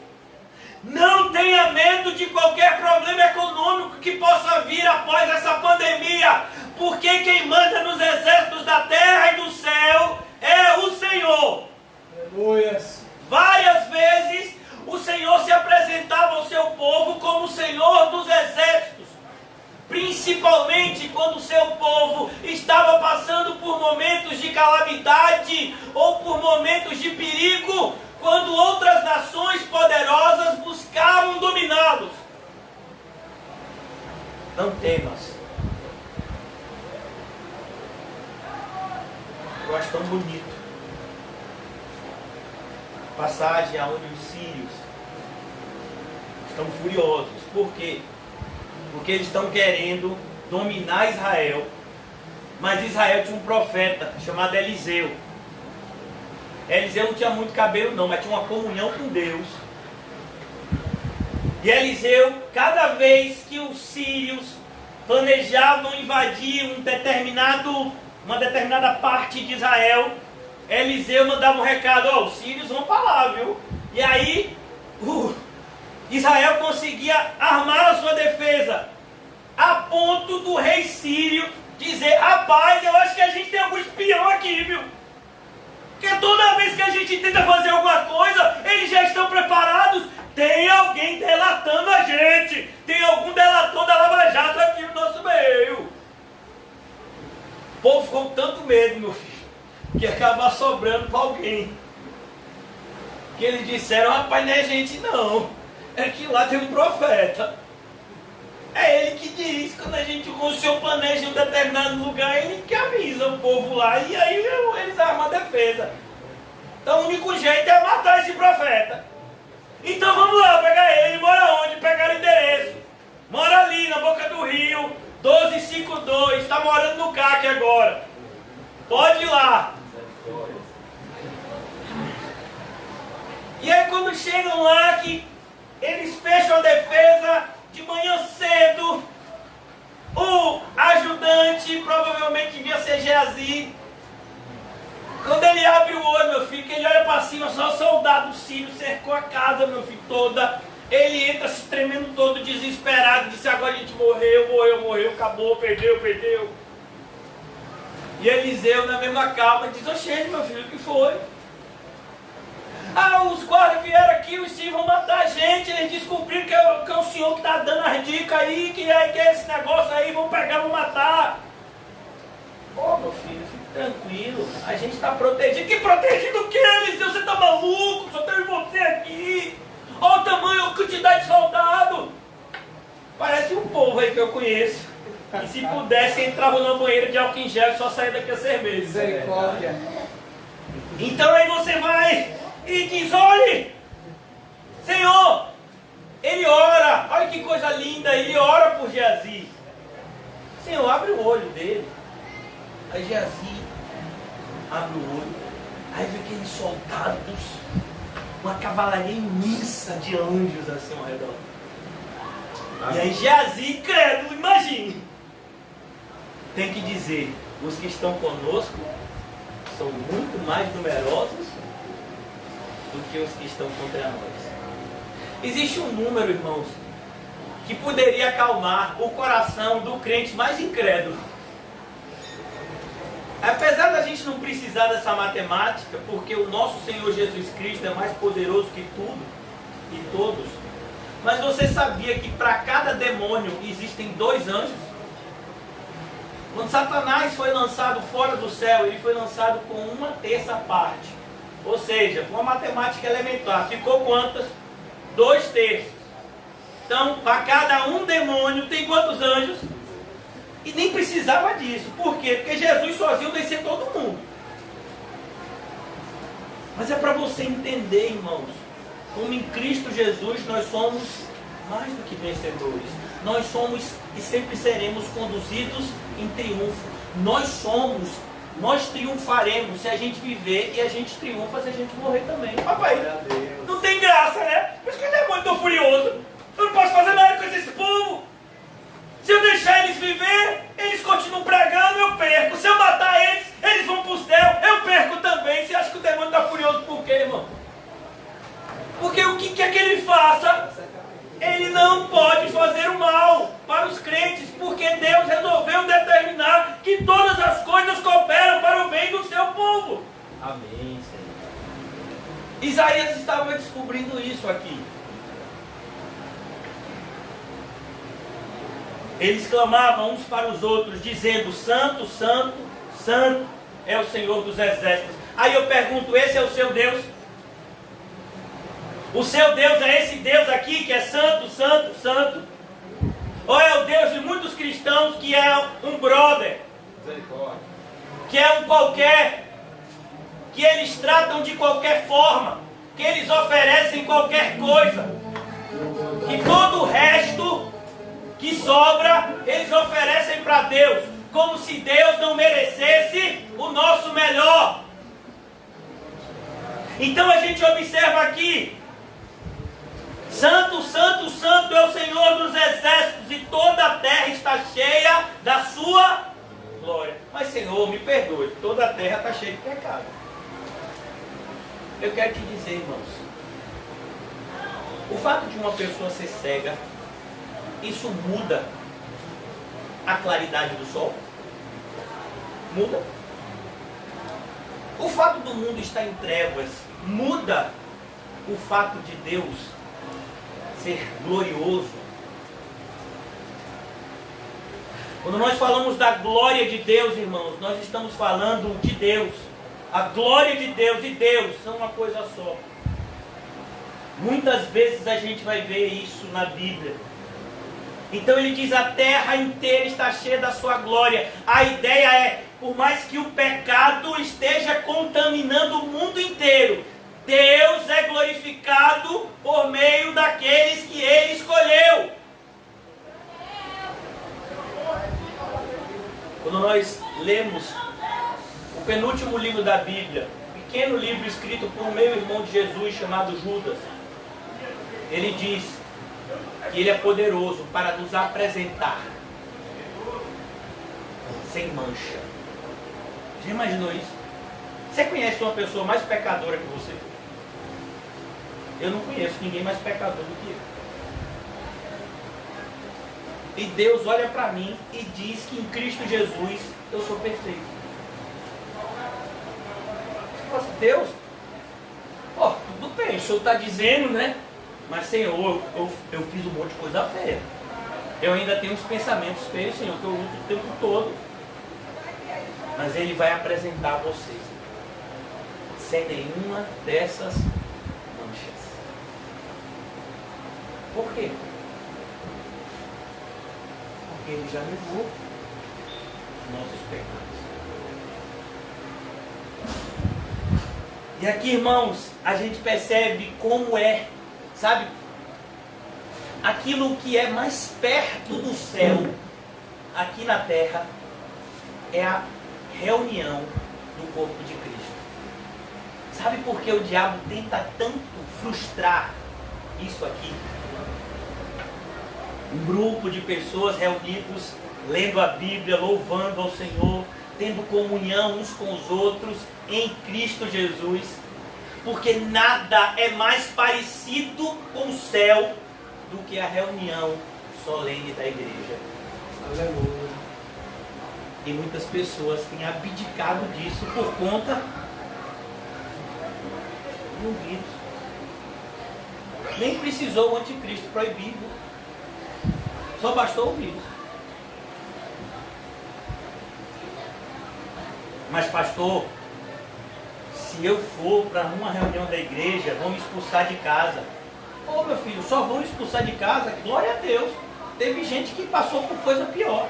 Não tenha medo de qualquer problema econômico que possa vir após essa pandemia. Porque quem manda nos exércitos da terra e do céu é o Senhor. Aleluia. Várias vezes o Senhor se apresentava ao seu povo como o Senhor dos exércitos. Principalmente quando o seu povo estava passando por momentos de calamidade ou por momentos de perigo, quando outras nações poderosas buscavam dominá-los. Não temas. Eu acho tão bonito a passagem aonde os sírios estão furiosos. Por quê? Porque eles estão querendo dominar Israel. Mas Israel tinha um profeta chamado Eliseu. Eliseu não tinha muito cabelo não, mas tinha uma comunhão com Deus. E Eliseu, cada vez que os sírios planejavam invadir uma determinada parte de Israel, Eliseu mandava um recado: ó, os sírios vão para lá, viu? E aí Israel conseguia armar a sua defesa, a ponto do rei sírio dizer: rapaz, eu acho que a gente tem algum espião aqui, viu? Porque toda vez que a gente tenta fazer alguma coisa, eles já estão preparados. Tem alguém delatando a gente. Tem algum delator da Lava Jato aqui no nosso meio. O povo ficou com tanto medo, meu filho, que ia acabar sobrando para alguém. Que eles disseram: rapaz, não é gente não. É que lá tem um profeta. É ele que diz, quando o senhor planeja um determinado lugar, ele que avisa o povo lá, e aí eles armam a defesa. Então o único jeito é matar esse profeta. Então vamos lá, pegar ele. Mora onde? Pegaram o endereço. Mora ali, na boca do rio, 1252, está morando no CAC agora. Pode ir lá. E aí quando chegam lá, que eles fecham a defesa, de manhã cedo, o ajudante, provavelmente devia ser Geazi, quando ele abre o olho, meu filho, que ele olha para cima, só o soldado sírio cercou a casa, meu filho, toda. Ele entra se tremendo todo, desesperado, disse: agora a gente morreu, acabou, perdeu. E Eliseu, na mesma calma, diz: oxente, meu filho, o que foi? Os guardas vieram aqui, os sírios vão matar a gente, eles descobriram que é o senhor que está dando as dicas aí, que é esse negócio aí, vão pegar, vão matar. Meu filho, fique tranquilo, a gente está protegido. Que protegido o que, Eliseu? Você está maluco? Só tem você aqui. Olha o tamanho, a quantidade de soldado. Parece um povo aí que eu conheço, que se pudesse entrava na banheira de álcool em gel e só saia daqui a 6 meses. Misericórdia. Então aí você vai e diz: olhe, Senhor, ele ora, olha que coisa linda, ele ora por Geazi. Senhor, abre o olho dele. Aí Geazi abre o olho, aí vê aqueles soldados, uma cavalaria imensa de anjos assim ao redor. E aí Geazi, incrédulo, imagine, tem que dizer: os que estão conosco são muito mais numerosos do que os que estão contra nós. Existe um número, irmãos, que poderia acalmar o coração do crente mais incrédulo. Apesar da gente não precisar dessa matemática, porque o nosso Senhor Jesus Cristo é mais poderoso que tudo e todos, mas você sabia que para cada demônio existem 2 anjos? Quando Satanás foi lançado fora do céu, ele foi lançado com 1/3 parte. Ou seja, com uma matemática elementar. Ficou quantas? 2/3. Então, para cada um demônio, tem quantos anjos? E nem precisava disso. Por quê? Porque Jesus sozinho venceu todo mundo. Mas é para você entender, irmãos, como em Cristo Jesus nós somos mais do que vencedores. Nós somos e sempre seremos conduzidos em triunfo. Nós triunfaremos se a gente viver, e a gente triunfa se a gente morrer também. Papai, não tem graça, né? Por isso que ele é muito furioso. Eu não posso fazer nada com esse povo. Se eu deixar eles viver, eles continuam pregando, eu perco. Se eu matar eles, eles vão para o céu, eu perco também. Você acha que o demônio está furioso por quê, irmão? Porque o que quer que ele faça, ele não pode fazer o mal para os crentes, porque Deus resolveu determinar que todas as coisas cooperam para o bem do seu povo. Amém, Senhor. Isaías estava descobrindo isso aqui. Eles clamavam uns para os outros, dizendo: Santo, Santo, Santo é o Senhor dos exércitos. Aí eu pergunto: esse é o seu Deus? O seu Deus é esse Deus aqui que é santo, santo, santo? Ou é o Deus de muitos cristãos que é um brother, que é um qualquer, que eles tratam de qualquer forma, que eles oferecem qualquer coisa, e todo o resto que sobra eles oferecem para Deus, como se Deus não merecesse o nosso melhor. Então a gente observa aqui: Santo, Santo, Santo é o Senhor dos exércitos, e toda a terra está cheia da sua glória. Mas Senhor, me perdoe, toda a terra está cheia de pecado. Eu quero te dizer, irmãos, o fato de uma pessoa ser cega, isso muda a claridade do sol? Muda. O fato do mundo estar em trevas muda o fato de Deus ser glorioso? Quando nós falamos da glória de Deus, irmãos, nós estamos falando de Deus. A glória de Deus e Deus são uma coisa só. Muitas vezes a gente vai ver isso na Bíblia. Então ele diz: a terra inteira está cheia da sua glória. A ideia é, por mais que o pecado esteja contaminando o mundo inteiro, Deus é glorificado por meio daqueles que Ele escolheu. Quando nós lemos o penúltimo livro da Bíblia, pequeno livro escrito por um meio-irmão de Jesus chamado Judas, ele diz que Ele é poderoso para nos apresentar sem mancha. Já imaginou isso? Você conhece uma pessoa mais pecadora que você? Eu não conheço ninguém mais pecador do que eu. E Deus olha para mim e diz que em Cristo Jesus eu sou perfeito. Nossa, Deus, tudo bem, o Senhor está dizendo, né? Mas Senhor, eu fiz um monte de coisa feia. Eu ainda tenho uns pensamentos feios, Senhor, que eu luto o tempo todo. Mas Ele vai apresentar a vocês sem nenhuma dessas manchas. Por quê? Porque Ele já levou os nossos pecados. E aqui, irmãos, a gente percebe como é, sabe, aquilo que é mais perto do céu, aqui na terra, é a reunião do corpo de Cristo. Sabe por que o diabo tenta tanto frustrar isso aqui? Um grupo de pessoas reunidos, lendo a Bíblia, louvando ao Senhor, tendo comunhão uns com os outros em Cristo Jesus. Porque nada é mais parecido com o céu do que a reunião solene da igreja. Aleluia. E muitas pessoas têm abdicado disso por conta do vírus. Nem precisou o anticristo proibido. Só bastou o vírus. Mas pastor, se eu for para uma reunião da igreja, vão me expulsar de casa. Ô meu filho, só vão expulsar de casa, glória a Deus. Teve gente que passou por coisa pior.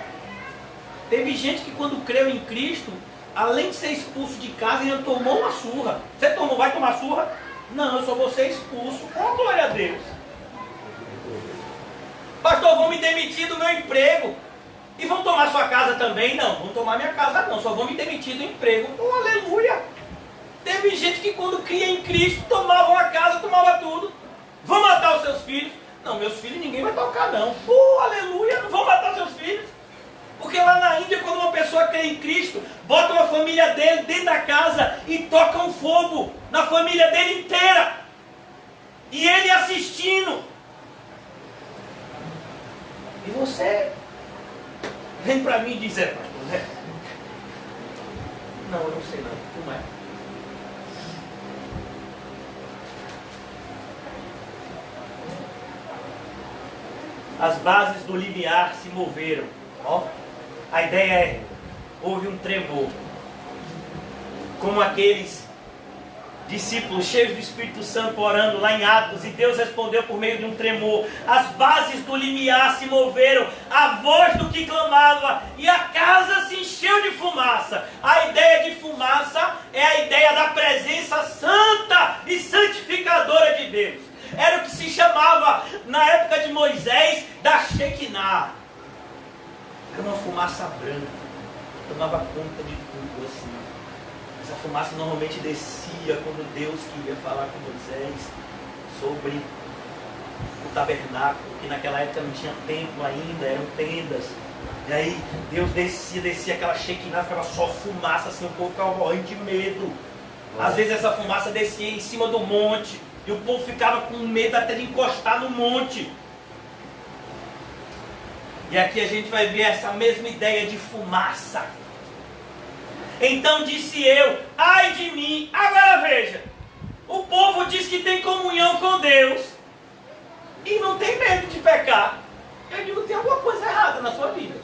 Teve gente que quando creu em Cristo, além de ser expulso de casa, ainda tomou uma surra. Você tomou, vai tomar surra? Não, eu só vou ser expulso. Oh, glória a Deus. Pastor, vão me demitir do meu emprego. E vão tomar sua casa também? Não, vão tomar minha casa não, só vão me demitir do emprego. Oh, aleluia. Teve gente que quando cria em Cristo, tomavam a casa, tomava tudo. Vão matar os seus filhos? Não, meus filhos ninguém vai tocar não. Oh, aleluia, não vão matar seus filhos. Porque lá na Índia, quando uma pessoa crê em Cristo, bota uma família dele dentro da casa e toca um fogo na família dele inteira. E ele assistindo. E você vem para mim e diz, pastor Zé, não, eu não sei não, como é? As bases do limiar se moveram. Ó, a ideia é, houve um tremor. Como aqueles discípulos cheios do Espírito Santo orando lá em Atos, e Deus respondeu por meio de um tremor. As bases do limiar se moveram, a voz do que clamava, e a casa se encheu de fumaça. A ideia de fumaça é a ideia da presença santa e santificadora de Deus. Era o que se chamava, na época de Moisés, da Shekinah. Era uma fumaça branca, tomava conta de tudo assim. Essa fumaça normalmente descia quando Deus queria falar com Moisés sobre o tabernáculo, que naquela época não tinha templo ainda, eram tendas. E aí Deus descia aquela Shekinah, ficava só fumaça assim, o povo ficava morrendo de medo. Às vezes essa fumaça descia em cima do monte, e o povo ficava com medo até de encostar no monte. E aqui a gente vai ver essa mesma ideia de fumaça. Então disse eu, ai de mim. Agora veja, o povo diz que tem comunhão com Deus e não tem medo de pecar. Eu digo, tem alguma coisa errada na sua vida.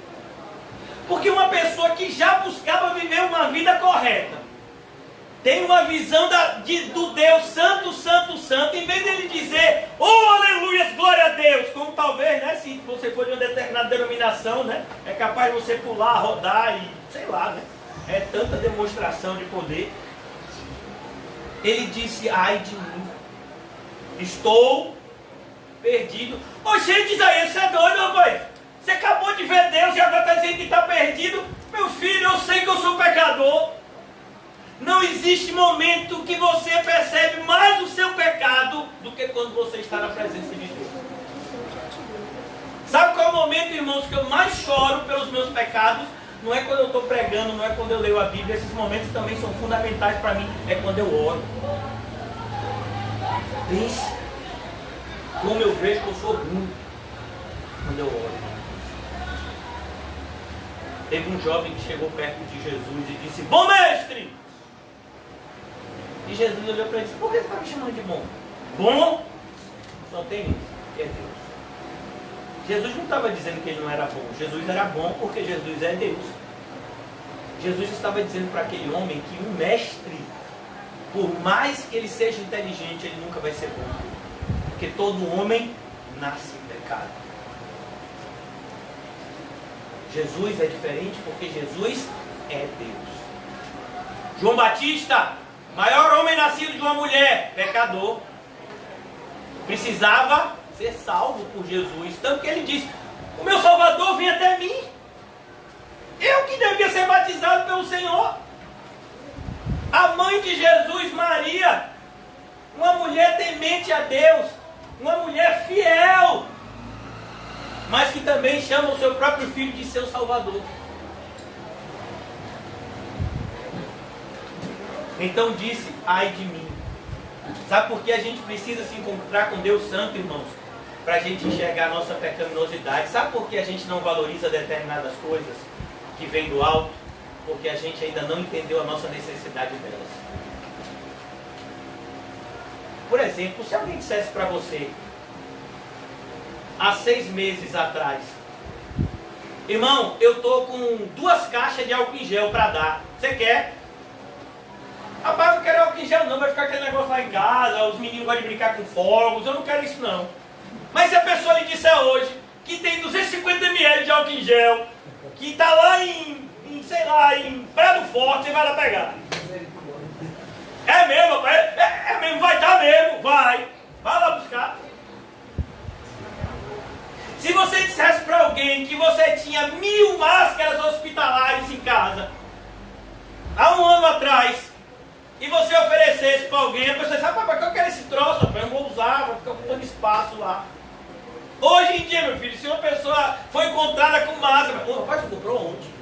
Porque uma pessoa que já buscava viver uma vida correta, tem uma visão do Deus santo, santo, santo, em vez dele dizer, oh aleluia, glória a Deus, como talvez, né, se você for de uma determinada denominação, né, é capaz de você pular, rodar e sei lá, né, é tanta demonstração de poder. Ele disse, ai de mim, estou perdido. Ô gente, Isaías, você é doido, rapaz? Você acabou de ver Deus e agora está dizendo que está perdido? Meu filho, eu sei que eu sou pecador. Não existe momento que você percebe mais o seu pecado do que quando você está na presença de Deus. Sabe qual é o momento, irmãos, que eu mais choro pelos meus pecados? Não é quando eu estou pregando, não é quando eu leio a Bíblia. Esses momentos também são fundamentais para mim. É quando eu oro. Pense como eu vejo que eu sou ruim quando eu oro. Teve um jovem que chegou perto de Jesus e disse, bom mestre! E Jesus olhou para ele e disse, por que você está me chamando de bom? Bom? Só tem isso, que é Deus. Jesus não estava dizendo que ele não era bom. Jesus era bom porque Jesus é Deus. Jesus estava dizendo para aquele homem que um mestre, por mais que ele seja inteligente, ele nunca vai ser bom. Porque todo homem nasce em pecado. Jesus é diferente porque Jesus é Deus. João Batista, maior homem nascido de uma mulher, pecador, precisava ser salvo por Jesus. Tanto que ele disse, o meu Salvador vem até mim. Eu que devia ser batizado pelo Senhor. A mãe de Jesus, Maria, uma mulher temente a Deus, uma mulher fiel, mas que também chama o seu próprio filho de seu Salvador. Então disse, ai de mim. Sabe por que a gente precisa se encontrar com Deus Santo, irmãos? Para a gente enxergar a nossa pecaminosidade. Sabe por que a gente não valoriza determinadas coisas que vêm do alto? Porque a gente ainda não entendeu a nossa necessidade delas. Por exemplo, se alguém dissesse para você, há 6 meses atrás, irmão, eu estou com 2 caixas de álcool em gel para dar. Você quer? Rapaz, eu não quero álcool em gel não, vai ficar aquele negócio lá em casa, os meninos gostam de brincar com fogos, eu não quero isso não. Mas se a pessoa lhe disser hoje que tem 250 ml de álcool em gel, que está lá sei lá, em Praia do Forte, você vai lá pegar. É mesmo, rapaz, é mesmo, vai estar mesmo, vai lá buscar. Se você dissesse para alguém que você tinha 1000 máscaras hospitalares em casa, há um ano atrás, e você oferecesse para alguém, a pessoa disse, rapaz, para que eu quero esse troço? Rapaz, eu não vou usar, vou ficar ocupando espaço lá. Hoje em dia, meu filho, se uma pessoa foi encontrada com máscara, pô, rapaz, você comprou onde?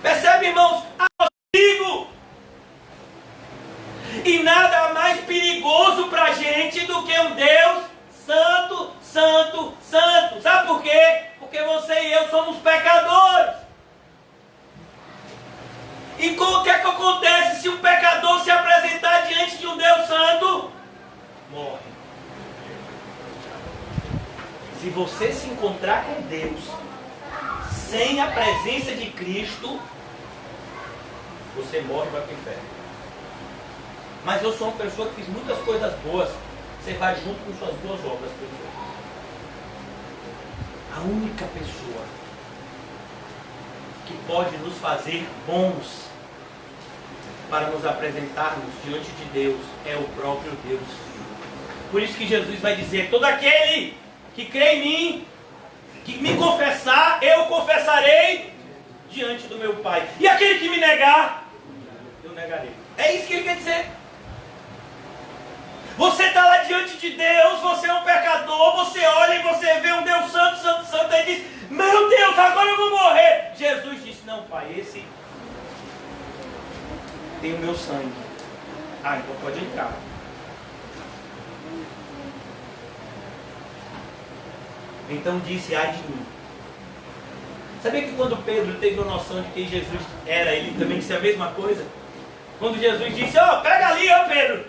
Percebe, irmãos? Perigo! E nada mais perigoso para a gente do que um Deus santo, santo, santo. Sabe por quê? Porque você e eu somos pecadores. E o que é que acontece se um pecador se apresentar diante de um Deus santo? Morre. Se você se encontrar com Deus sem a presença de Cristo, você morre e vai para o inferno. Mas eu sou uma pessoa que fiz muitas coisas boas. Você vai junto com suas boas obras para o inferno. A única pessoa que pode nos fazer bons para nos apresentarmos diante de Deus é o próprio Deus. Por isso que Jesus vai dizer, todo aquele que crê em mim, que me confessar, eu confessarei diante do meu Pai. E aquele que me negar, eu negarei. É isso que ele quer dizer. Você está lá diante de Deus, você é um pecador, você olha e você vê um Deus santo, santo, santo, e diz, meu Deus, agora eu vou morrer. Jesus disse, não, Pai, esse tem o meu sangue. Ah, então pode entrar. Então disse, ai de mim. Sabia que quando Pedro teve a noção de quem Jesus era, ele também disse a mesma coisa? Quando Jesus disse, ó, pega ali, ó Pedro,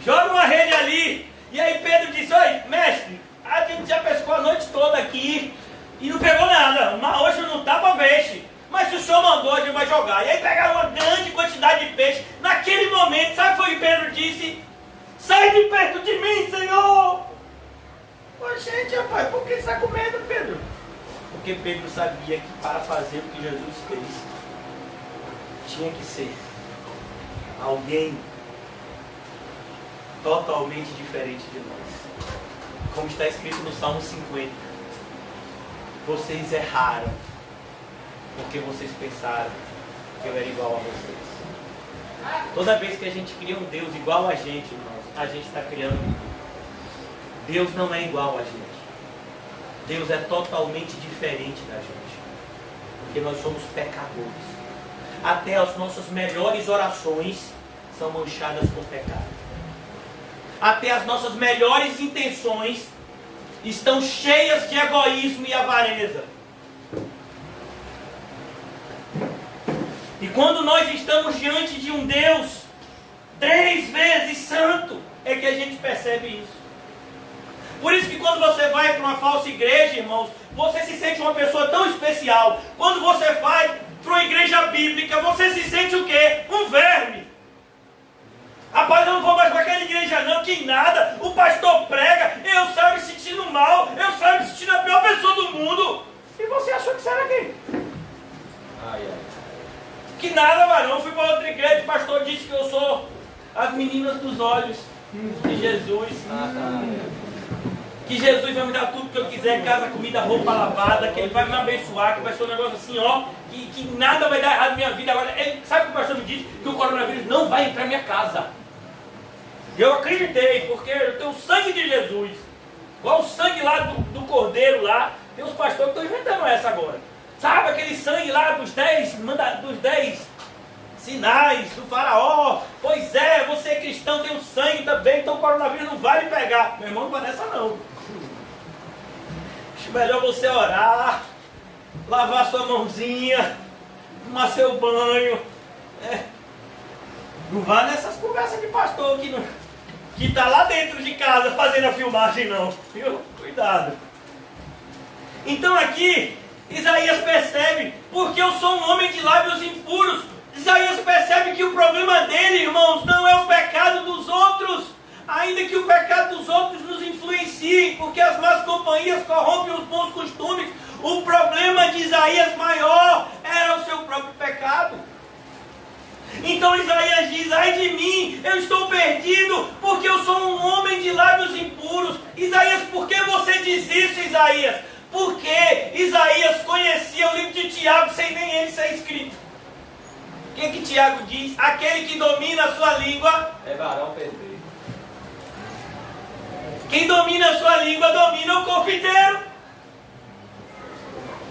joga uma rede ali. E aí Pedro disse, oi, mestre, a gente já pescou a noite toda aqui e não pegou nada, mas hoje não tá para peixe. Mas se o senhor mandou, a gente vai jogar. E aí pegaram uma grande quantidade de peixe. Naquele momento, sabe o que foi que Pedro disse? Sai de perto de mim, Senhor! Ô, gente, rapaz, por que você está com medo, Pedro? Porque Pedro sabia que para fazer o que Jesus fez, tinha que ser alguém totalmente diferente de nós. Como está escrito no Salmo 50. Vocês erraram, porque vocês pensaram que eu era igual a vocês. Toda vez que a gente cria um Deus igual a gente, irmãos, a gente está criando um Deus. Deus não é igual a gente. Deus é totalmente diferente da gente. Porque nós somos pecadores. Até as nossas melhores orações são manchadas com pecado. Até as nossas melhores intenções estão cheias de egoísmo e avareza. E quando nós estamos diante de um Deus 3 vezes santo, é que a gente percebe isso. Por isso que quando você vai para uma falsa igreja, irmãos, você se sente uma pessoa tão especial. Quando você vai para uma igreja bíblica, você se sente o quê? Um verme. Rapaz, eu não vou mais para aquela igreja não, que nada. O pastor prega, eu saio me sentindo mal, eu saio me sentindo a pior pessoa do mundo. E você achou que você era quem? Ai, ai. Que nada, varão. Fui para outra igreja, o pastor disse que eu sou as meninas dos olhos de Jesus. Que Jesus vai me dar tudo que eu quiser, casa, comida, roupa lavada, que Ele vai me abençoar, que vai ser um negócio assim, ó, que nada vai dar errado na minha vida. Agora, sabe o que o pastor me disse? Que o coronavírus não vai entrar na minha casa. Eu acreditei, porque eu tenho o sangue de Jesus. Igual o sangue lá do cordeiro lá. Tem uns pastores que estão inventando essa agora. Sabe aquele sangue lá dos 10 sinais do faraó? Pois é, você é cristão, tem o sangue também, então o coronavírus não vai lhe pegar. Meu irmão, não vai nessa não. Acho melhor você orar, lavar sua mãozinha, tomar seu banho. Não vá nessas conversas de pastor que está lá dentro de casa fazendo a filmagem não. Viu? Cuidado. Então aqui, Isaías percebe, porque eu sou um homem de lábios impuros. Isaías percebe que o problema dele, irmãos, não é o pecado dos outros, ainda que o pecado dos outros nos influencie, porque as más companhias corrompem os bons costumes. O problema de Isaías maior era o seu próprio pecado. Então Isaías diz: ai de mim, eu estou perdido, porque eu sou um homem de lábios impuros. Isaías, por que você diz isso, Isaías? Porque Isaías conhecia o livro de Tiago sem nem ele ser escrito. O que Tiago diz? Aquele que domina a sua língua é varão perfeito. Quem domina a sua língua domina o corpo inteiro.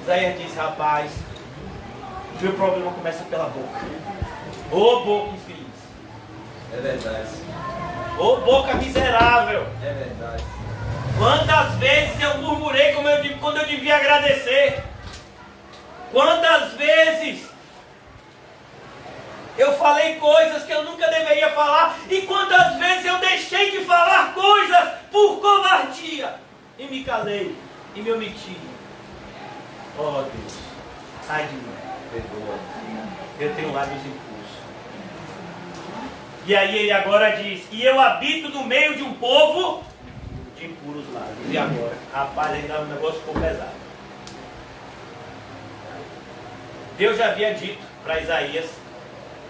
Isaías diz: rapaz, meu problema começa pela boca. Ô boca infeliz. É verdade. Ô boca miserável. É verdade. Quantas vezes eu murmurei quando eu devia agradecer? Quantas vezes eu falei coisas que eu nunca deveria falar? E quantas vezes eu deixei de falar coisas por covardia? E me calei, e me omiti. Oh Deus, ai de mim, Perdoa. eu tenho lábios impuros. E aí ele agora diz: e eu habito no meio de um povo de impuros lábios. E agora? Rapaz, ainda o negócio ficou pesado. Deus já havia dito para Isaías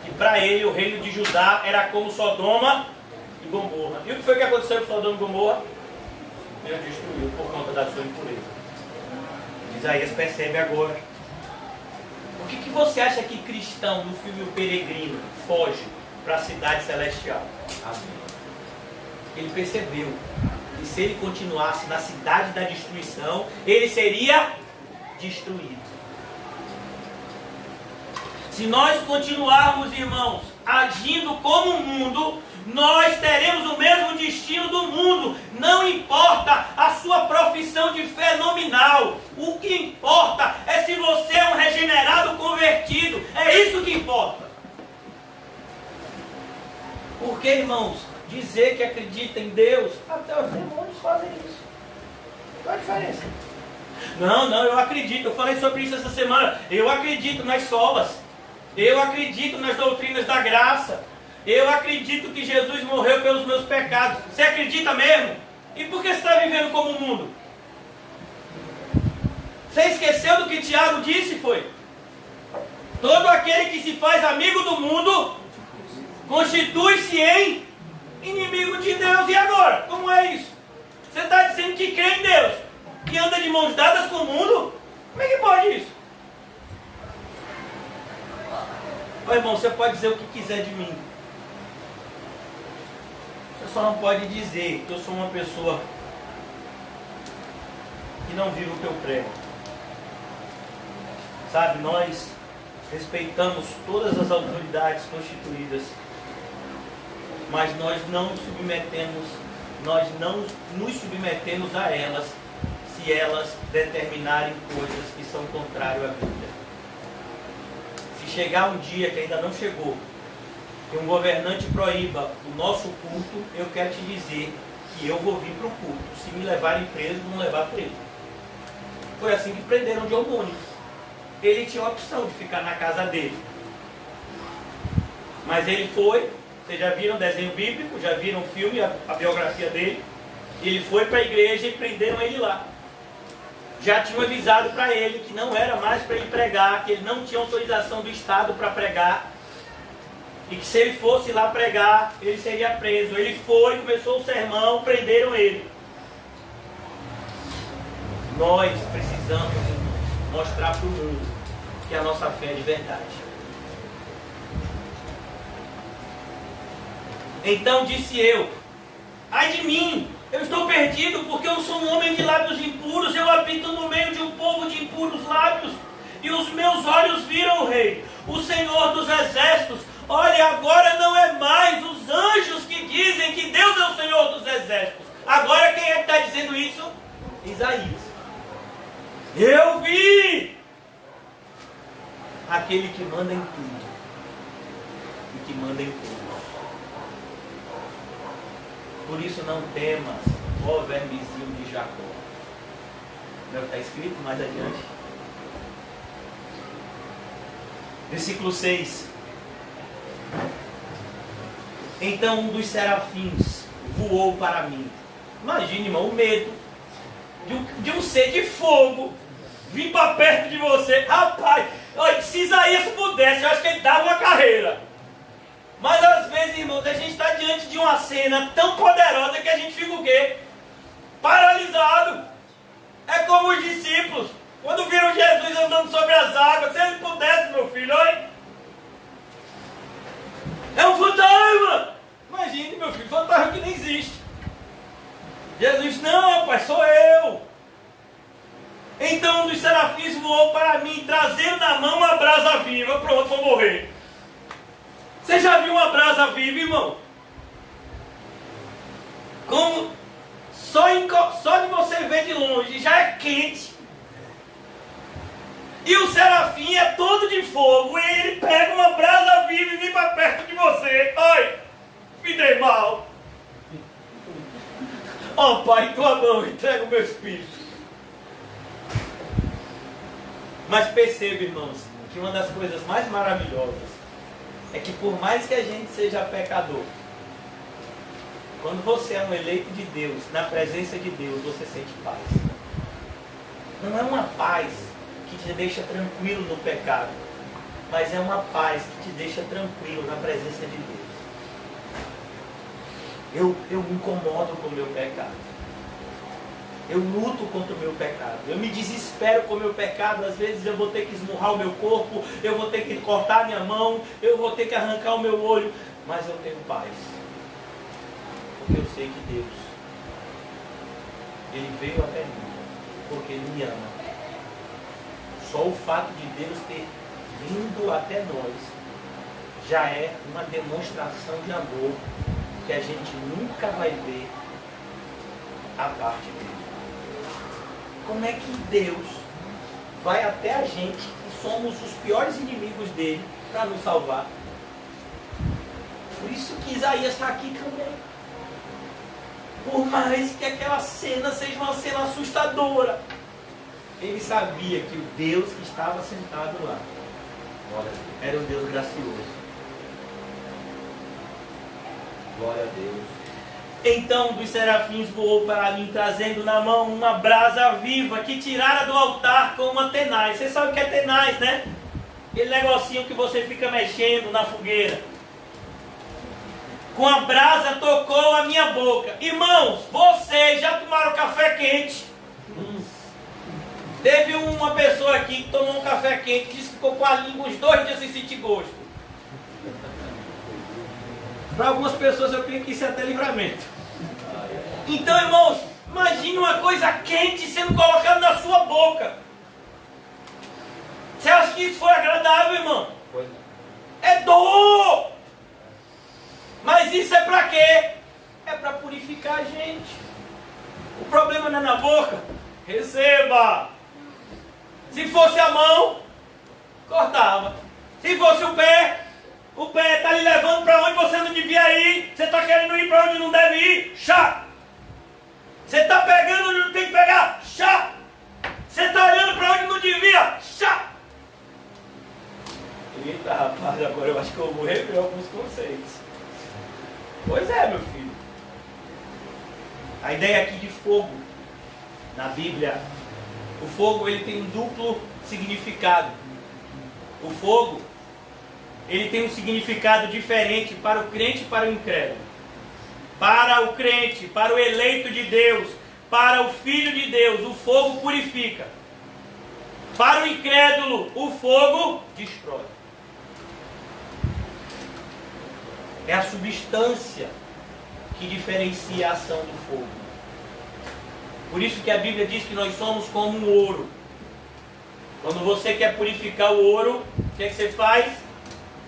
que para ele o reino de Judá era como Sodoma e Gomorra. E o que foi que aconteceu com Sodoma e Gomorra? Deus destruiu por conta da sua impureza. Isaías percebe agora. Por que você acha que cristão no filme O Peregrino foge para a cidade celestial? Amém. Ele percebeu que se ele continuasse na cidade da destruição, ele seria destruído. Se nós continuarmos, irmãos, agindo como o mundo, nós teremos o mesmo destino do mundo. Não importa a sua profissão de fé nominal. O que importa é se você é um regenerado convertido. É isso que importa. Porque, irmãos, dizer que acredita em Deus, até os demônios fazem isso. Qual a diferença? Não, eu acredito. Eu falei sobre isso essa semana. Eu acredito nas solas. Eu acredito nas doutrinas da graça. Eu acredito que Jesus morreu pelos meus pecados. Você acredita mesmo? E por que você está vivendo como o mundo? Você esqueceu do que Tiago disse, foi? Todo aquele que se faz amigo do mundo constitui-se em inimigo de Deus. E agora? Como é isso? Você está dizendo que crê em Deus e anda de mãos dadas com o mundo? Como é que pode isso? Ô irmão, você pode dizer o que quiser de mim. Você só não pode dizer que eu sou uma pessoa que não vive o que eu prego. Sabe, nós respeitamos todas as autoridades constituídas, mas nós não nos submetemos a elas se elas determinarem coisas que são contrárias à Bíblia. Se chegar um dia que ainda não chegou, que um governante proíba o nosso culto, eu quero te dizer que eu vou vir para o culto. Se me levarem preso, vão levar preso. Foi assim que prenderam John Mooney. Ele tinha a opção de ficar na casa dele. Mas ele foi, vocês já viram o desenho bíblico, já viram o filme, a biografia dele. Ele foi para a igreja e prenderam ele lá. Já tinham avisado para ele que não era mais para ele pregar, que ele não tinha autorização do Estado para pregar. E que se ele fosse lá pregar, ele seria preso. Ele foi, começou o sermão, prenderam ele. Nós precisamos mostrar para o mundo que a nossa fé é de verdade. Então disse eu: ai de mim, eu estou perdido, porque eu sou um homem de lábios impuros, eu habito no meio de um povo de impuros lábios, e os meus olhos viram o Rei, o Senhor dos Exércitos. Olha, agora não é mais os anjos que dizem que Deus é o Senhor dos Exércitos. Agora quem é que está dizendo isso? Isaías. Eu vi aquele que manda em tudo e que manda em todos. Por isso não temas, ó vermezinho de Jacó. Não está escrito mais adiante? Versículo 6. Então um dos serafins voou para mim. Imagine, irmão, o medo de um ser de fogo vir para perto de você. Rapaz, olha, se Isaías pudesse, eu acho que ele dava uma carreira. Mas às vezes, irmãos, a gente está diante de uma cena tão poderosa que a gente fica o quê? Paralisado. É como os discípulos, quando viram Jesus andando sobre as águas. Se ele pudesse, meu filho, olha, é um fantasma. Imagine, meu filho, fantasma que nem existe. Jesus, não, pai, sou eu. Então um dos serafins voou para mim, trazendo na mão uma brasa viva. Pronto, vou morrer. Você já viu uma brasa viva, irmão? Como só de você ver de longe já é quente. E o serafim é todo de fogo. E ele pega uma brasa viva e vem para perto de você. Ai, me dei mal. Ó, pai, tua mão, entrega o meu espírito. Mas perceba, irmãos, que uma das coisas mais maravilhosas é que por mais que a gente seja pecador, quando você é um eleito de Deus, na presença de Deus, você sente paz. Não é uma paz que te deixa tranquilo no pecado, mas é uma paz que te deixa tranquilo na presença de Deus. Eu me incomodo com o meu pecado. Eu luto contra o meu pecado. Eu me desespero com o meu pecado. Às vezes eu vou ter que esmurrar o meu corpo, eu vou ter que cortar a minha mão, eu vou ter que arrancar o meu olho. Mas eu tenho paz. Porque eu sei que Deus, Ele veio até mim, porque Ele me ama. Só o fato de Deus ter vindo até nós já é uma demonstração de amor que a gente nunca vai ver a parte dele. Como é que Deus vai até a gente, que somos os piores inimigos dele, para nos salvar? Por isso que Isaías está aqui também. Por mais que aquela cena seja uma cena assustadora, ele sabia que o Deus que estava sentado lá era um Deus gracioso. Glória a Deus. Então um dos serafins voou para mim, trazendo na mão uma brasa viva que tirara do altar com uma tenaz. Você sabe o que é tenaz, né? Aquele negocinho que você fica mexendo na fogueira. Com a brasa tocou a minha boca. Irmãos, vocês já tomaram café quente? Teve uma pessoa aqui que tomou um café quente e disse que ficou com a língua uns 2 dias sem sentir gosto. Para algumas pessoas eu creio que isso é até livramento. Então, irmãos, imagine uma coisa quente sendo colocada na sua boca. Você acha que isso foi agradável, irmão? Foi. É dor! Mas isso é para quê? É para purificar a gente. O problema não é na boca. Receba! Se fosse a mão, cortava. Se fosse o pé está lhe levando para onde você não devia ir. Você está querendo ir para onde não deve ir. Chá! Você está pegando onde não tem que pegar. Chá! Você está olhando para onde não devia. Chá! Eita, rapaz, agora eu acho que eu vou rever alguns conceitos. Pois é, meu filho. A ideia aqui de fogo, na Bíblia, o fogo ele tem um duplo significado. O fogo, ele tem um significado diferente para o crente e para o incrédulo. Para o crente, para o eleito de Deus, para o filho de Deus, o fogo purifica. Para o incrédulo, o fogo destrói. É a substância que diferencia a ação do fogo. Por isso que a Bíblia diz que nós somos como um ouro. Quando você quer purificar o ouro, o que é que você faz?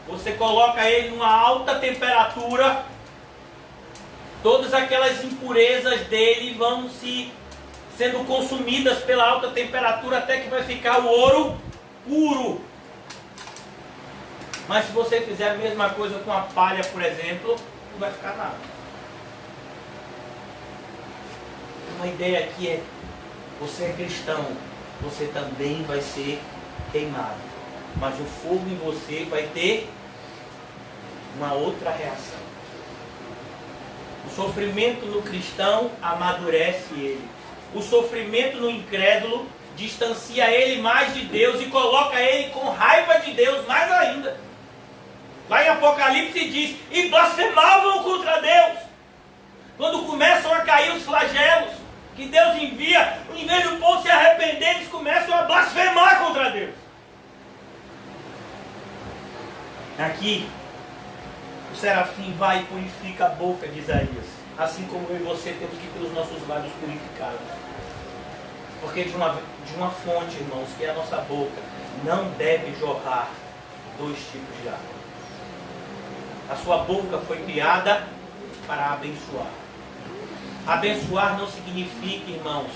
Você coloca ele numa alta temperatura, todas aquelas impurezas dele vão sendo consumidas pela alta temperatura até que vai ficar o ouro puro. Mas se você fizer a mesma coisa com a palha, por exemplo, não vai ficar nada. Uma ideia aqui é, você é cristão, você também vai ser queimado. Mas o fogo em você vai ter uma outra reação. O sofrimento no cristão amadurece ele. O sofrimento no incrédulo distancia ele mais de Deus e coloca ele com raiva de Deus mais ainda. Lá em Apocalipse diz, e blasfemavam contra Deus. Quando começam a cair os flagelos que Deus envia, em vez do povo se arrepender, eles começam a blasfemar contra Deus. Aqui, o serafim vai e purifica a boca de Isaías. Assim como eu e você temos que ter os nossos lábios purificados. Porque de uma fonte, irmãos, que é a nossa boca, não deve jorrar dois tipos de água. A sua boca foi criada para abençoar. Abençoar não significa, irmãos,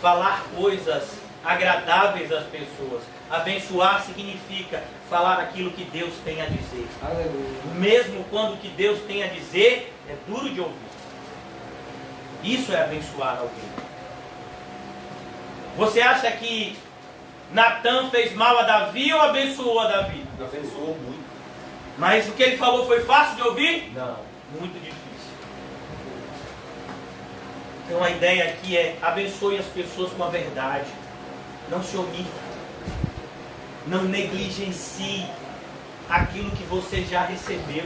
falar coisas agradáveis às pessoas. Abençoar significa falar aquilo que Deus tem a dizer. Aleluia. Mesmo quando o que Deus tem a dizer é duro de ouvir. Isso é abençoar alguém. Você acha que Natan fez mal a Davi ou abençoou a Davi? Abençoou muito. Mas o que ele falou foi fácil de ouvir? Não. Muito difícil. Então a ideia aqui é abençoe as pessoas com a verdade. Não se omita. Não negligencie aquilo que você já recebeu.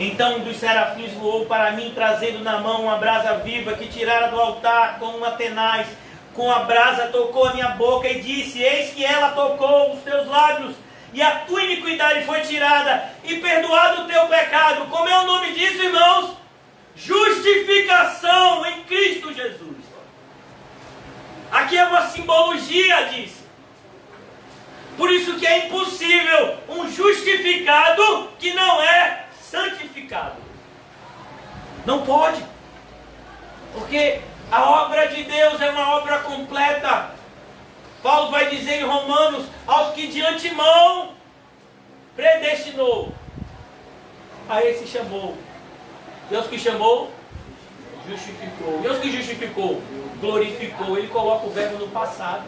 Então um dos serafins voou para mim, trazendo na mão uma brasa viva que tirara do altar com uma tenaz. Com a brasa tocou a minha boca e disse, eis que ela tocou os teus lábios, e a tua iniquidade foi tirada, e perdoado o teu pecado. Como é o nome disso, irmãos? Justificação em Cristo Jesus. Aqui é uma simbologia disso. Por isso que é impossível um justificado que não é santificado. Não pode. Porque a obra de Deus é uma obra completa. Paulo vai dizer em Romanos, aos que de antemão predestinou, a esse chamou. Deus que chamou, justificou. Deus que justificou, glorificou. Ele coloca o verbo no passado,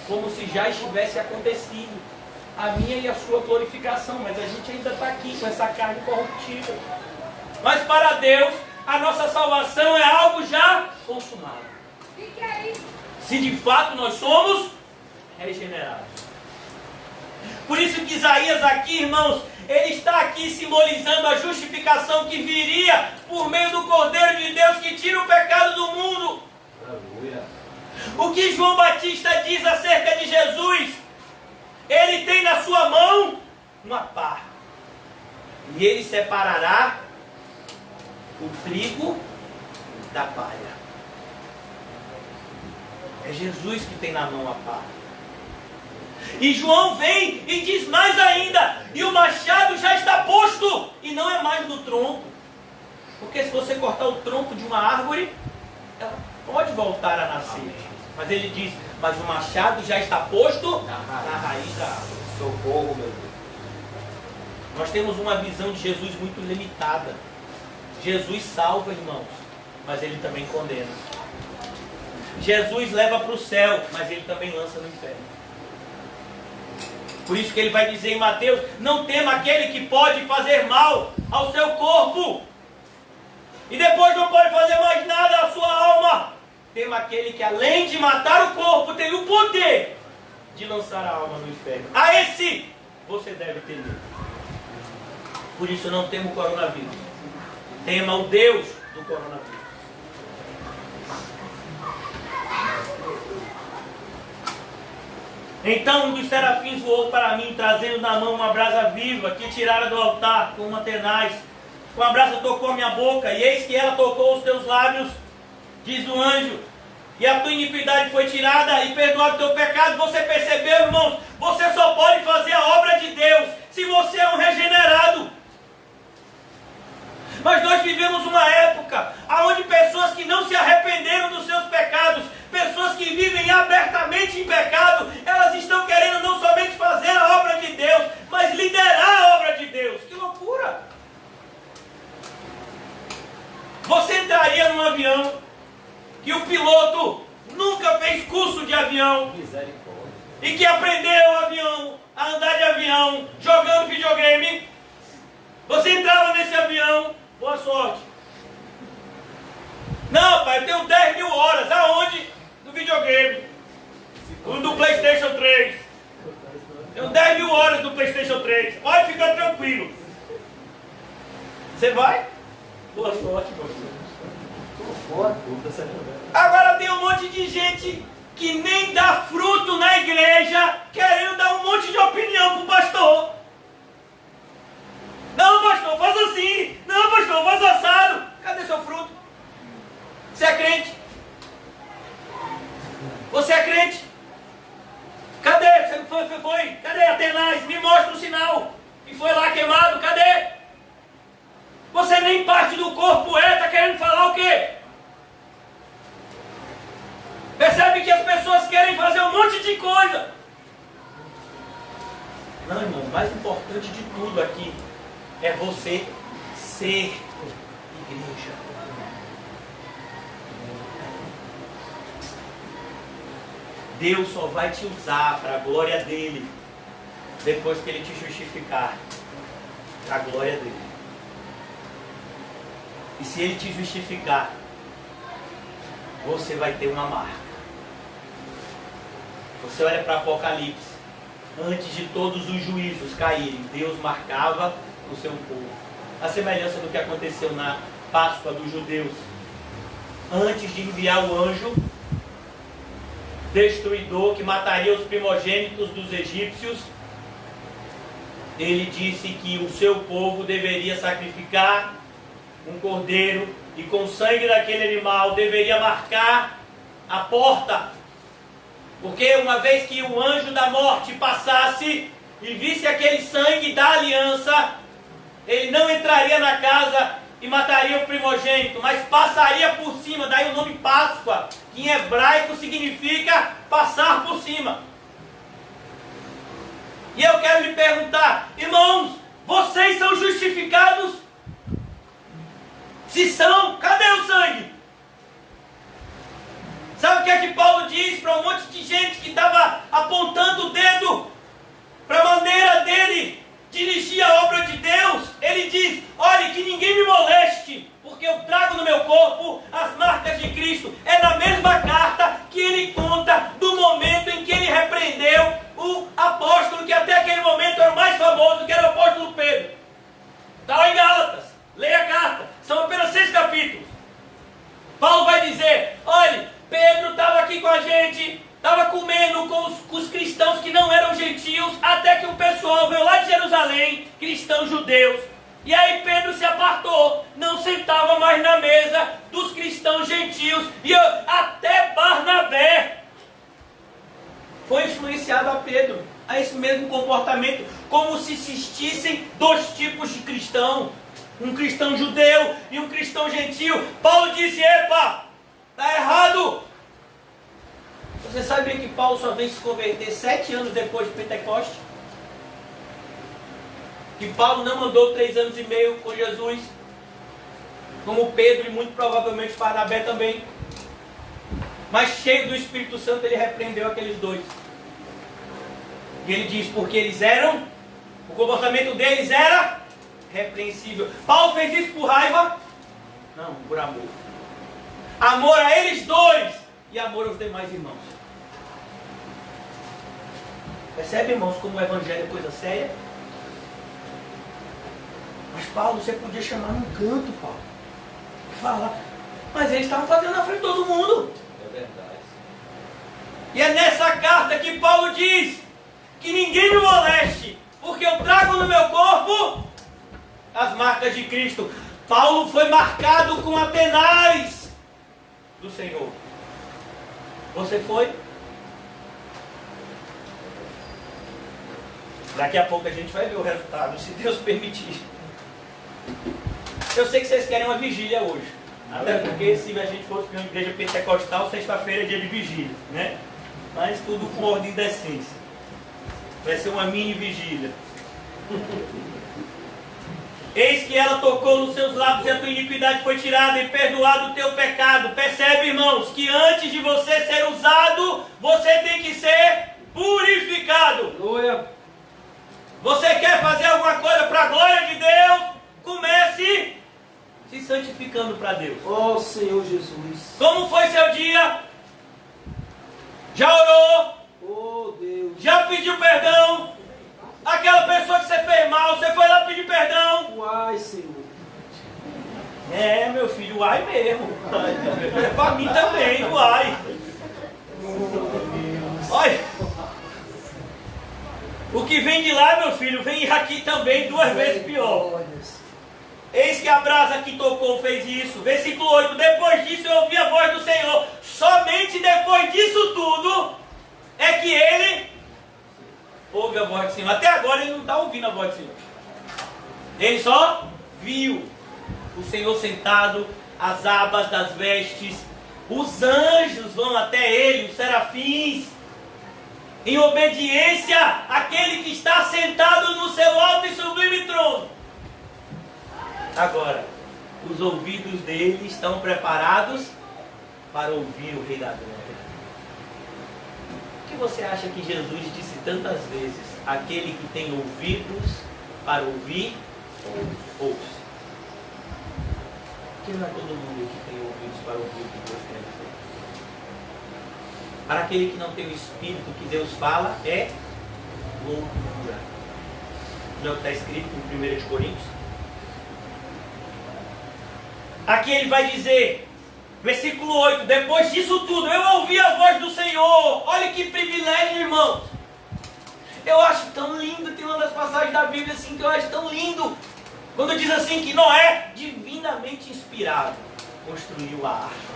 como se já estivesse acontecido a minha e a sua glorificação. Mas a gente ainda está aqui com essa carne corruptível. Mas para Deus, a nossa salvação é algo já consumado. Se de fato nós somos regenerados. Por isso que Isaías aqui, irmãos, ele está aqui simbolizando a justificação que viria por meio do Cordeiro de Deus que tira o pecado do mundo. Aleluia. O que João Batista diz acerca de Jesus? Ele tem na sua mão uma pá. E ele separará o trigo da palha. É Jesus que tem na mão a pá. E João vem e diz mais ainda, e o machado já está posto, e não é mais no tronco. Porque se você cortar o tronco de uma árvore, ela pode voltar a nascer. Mas ele diz, mas o machado já está posto na raiz da árvore. Socorro, meu Deus. Nós temos uma visão de Jesus muito limitada. Jesus salva, irmãos, mas ele também condena. Jesus leva para o céu, mas ele também lança no inferno. Por isso que ele vai dizer em Mateus, não tema aquele que pode fazer mal ao seu corpo, e depois não pode fazer mais nada à sua alma. Tema aquele que além de matar o corpo, tem o poder de lançar a alma no inferno. A esse você deve temer. Por isso não tema o coronavírus. Tema o Deus do coronavírus. Então um dos serafins voou para mim, trazendo na mão uma brasa viva, que tirara do altar com uma tenaz. Com a brasa tocou a minha boca, e eis que ela tocou os teus lábios, diz o anjo. E a tua iniquidade foi tirada, e perdoado o teu pecado. Você percebeu, irmãos? Você só pode fazer a obra de Deus se você é um regenerado. Mas nós vivemos uma época onde pessoas que não se arrependeram dos seus pecados, pessoas que vivem abertamente em pecado, elas estão querendo não somente fazer a obra de Deus, mas liderar a obra de Deus. Que loucura! Você entraria num avião que o piloto nunca fez curso de avião Misericórdia. e que aprendeu avião, a andar de avião, jogando videogame, você entrava nesse avião, boa sorte. Não, pai, eu tenho 10 mil horas. Aonde? No videogame. Do PlayStation 3. Tenho 10 mil horas do PlayStation 3. Pode ficar tranquilo. Você vai? Boa sorte, meu filho. Agora tem um monte de gente que nem dá fruto na igreja, querendo dar um monte de opinião pro pastor. Não, pastor, faz assim. Não, pastor, faz assado. Cadê seu fruto? Você é crente? Você é crente? Cadê? Você foi? Cadê Atenais? Me mostra o sinal. E foi lá queimado, cadê? Você nem parte do corpo é, está querendo falar o quê? Percebe que as pessoas querem fazer um monte de coisa. Não, irmão, o mais importante de tudo aqui é você ser igreja. Deus só vai te usar para a glória dele depois que ele te justificar para a glória dele. E se ele te justificar, você vai ter uma marca. Você olha para Apocalipse, antes de todos os juízos caírem, Deus marcava o seu povo. A semelhança do que aconteceu na Páscoa dos judeus. Antes de enviar o anjo destruidor que mataria os primogênitos dos egípcios, ele disse que o seu povo deveria sacrificar um cordeiro e com o sangue daquele animal deveria marcar a porta, porque uma vez que o anjo da morte passasse e visse aquele sangue da aliança, ele não entraria na casa e mataria o primogênito, mas passaria por cima. Daí o nome Páscoa, que em hebraico significa passar por cima. E eu quero lhe perguntar, irmãos, vocês são justificados? Se são, cadê o sangue? Sabe o que é que Paulo diz para um monte de gente que estava apontando o dedo para a maneira dele dirigir a obra de Deus? Ele diz, olha, que ninguém me moleste, porque eu trago no meu corpo as marcas de Cristo. É na mesma carta que ele conta do momento em que ele repreendeu o apóstolo, que até aquele momento era o mais famoso, que era o apóstolo Pedro. Está lá em Gálatas, leia a carta, são apenas 6 capítulos. Paulo vai dizer, olha, Pedro estava aqui com a gente, estava comendo com os cristãos que não eram gentios, até que um pessoal veio lá de Jerusalém, cristãos judeus, e aí Pedro se apartou, não sentava mais na mesa dos cristãos gentios, e até Barnabé foi influenciado a Pedro, a esse mesmo comportamento, como se existissem 2 tipos de cristão, um cristão judeu e um cristão gentio. Paulo disse, epa, está errado. Você sabia que Paulo só veio se converter 7 anos depois de Pentecoste? Que Paulo não andou 3 anos e meio com Jesus, como Pedro e muito provavelmente Barnabé também. Mas cheio do Espírito Santo, ele repreendeu aqueles 2. E ele diz, porque eles eram, o comportamento deles era repreensível. Paulo fez isso por raiva? Não, por amor. Amor a eles 2 e amor aos demais irmãos. Percebe, irmãos, como o evangelho é coisa séria? Mas Paulo, você podia chamar num canto, Paulo, e falar, mas eles estavam fazendo na frente de todo mundo. É verdade. E é nessa carta que Paulo diz que ninguém me moleste, porque eu trago no meu corpo as marcas de Cristo. Paulo foi marcado com Atenais do Senhor. Você foi? Daqui a pouco a gente vai ver o resultado, se Deus permitir. Eu sei que vocês querem uma vigília hoje. Até porque se a gente fosse para uma igreja pentecostal, sexta-feira é dia de vigília, né? Mas tudo com ordem e decência. Vai ser uma mini vigília. Eis que ela tocou nos seus lábios e a tua iniquidade foi tirada e perdoado o teu pecado. Percebe, irmão? irmãos, que antes de você ser usado, você tem que ser purificado. Aleluia. Você quer fazer alguma coisa para a glória de Deus? Comece se santificando para Deus. Oh Senhor Jesus. Como foi seu dia? Já orou? Oh Deus. Já pediu perdão? Aquela pessoa que você fez mal, você foi lá pedir perdão? Uai, Senhor. É, meu filho, uai mesmo. É para mim também, uai. Olha. O que vem de lá, meu filho, vem aqui também 2 vezes pior. Eis que a brasa que tocou fez isso. Versículo 8. Depois disso eu ouvi a voz do Senhor. Somente depois disso tudo é que ele ouve a voz do Senhor. Até agora ele não está ouvindo a voz do Senhor. Ele só viu o Senhor sentado, as abas das vestes. Os anjos vão até ele, os serafins, em obediência àquele que está sentado no seu alto e sublime trono. Agora, os ouvidos dele estão preparados para ouvir o Rei da Glória. O que você acha que Jesus disse tantas vezes? Aquele que tem ouvidos para ouvir, ouça. Porque não é todo mundo que tem ouvidos para ouvir o que Deus quer dizer. Para aquele que não tem o Espírito que Deus fala, é loucura. Não é o que está escrito em 1 de Coríntios? Aqui ele vai dizer, versículo 8, depois disso tudo, eu ouvi a voz do Senhor. Olha que privilégio, irmãos. Eu acho tão lindo, tem uma das passagens da Bíblia assim que eu acho tão lindo. Quando diz assim que Noé, divinamente inspirado, construiu a arca.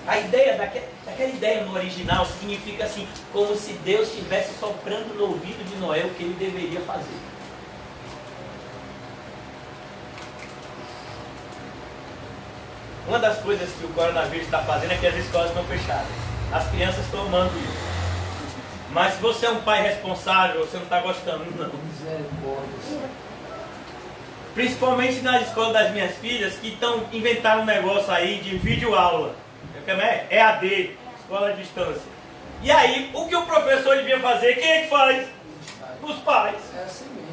A ideia, daquela ideia no original significa assim, como se Deus estivesse soprando no ouvido de Noé o que ele deveria fazer. Uma das coisas que o coronavírus está fazendo é que as escolas estão fechadas. As crianças estão amando isso. Mas se você é um pai responsável, você não está gostando, não. Principalmente nas escolas das minhas filhas, que inventaram um negócio aí de videoaula. EAD, escola à distância. E aí, o que o professor devia fazer, quem é que faz? Os pais. É assim mesmo.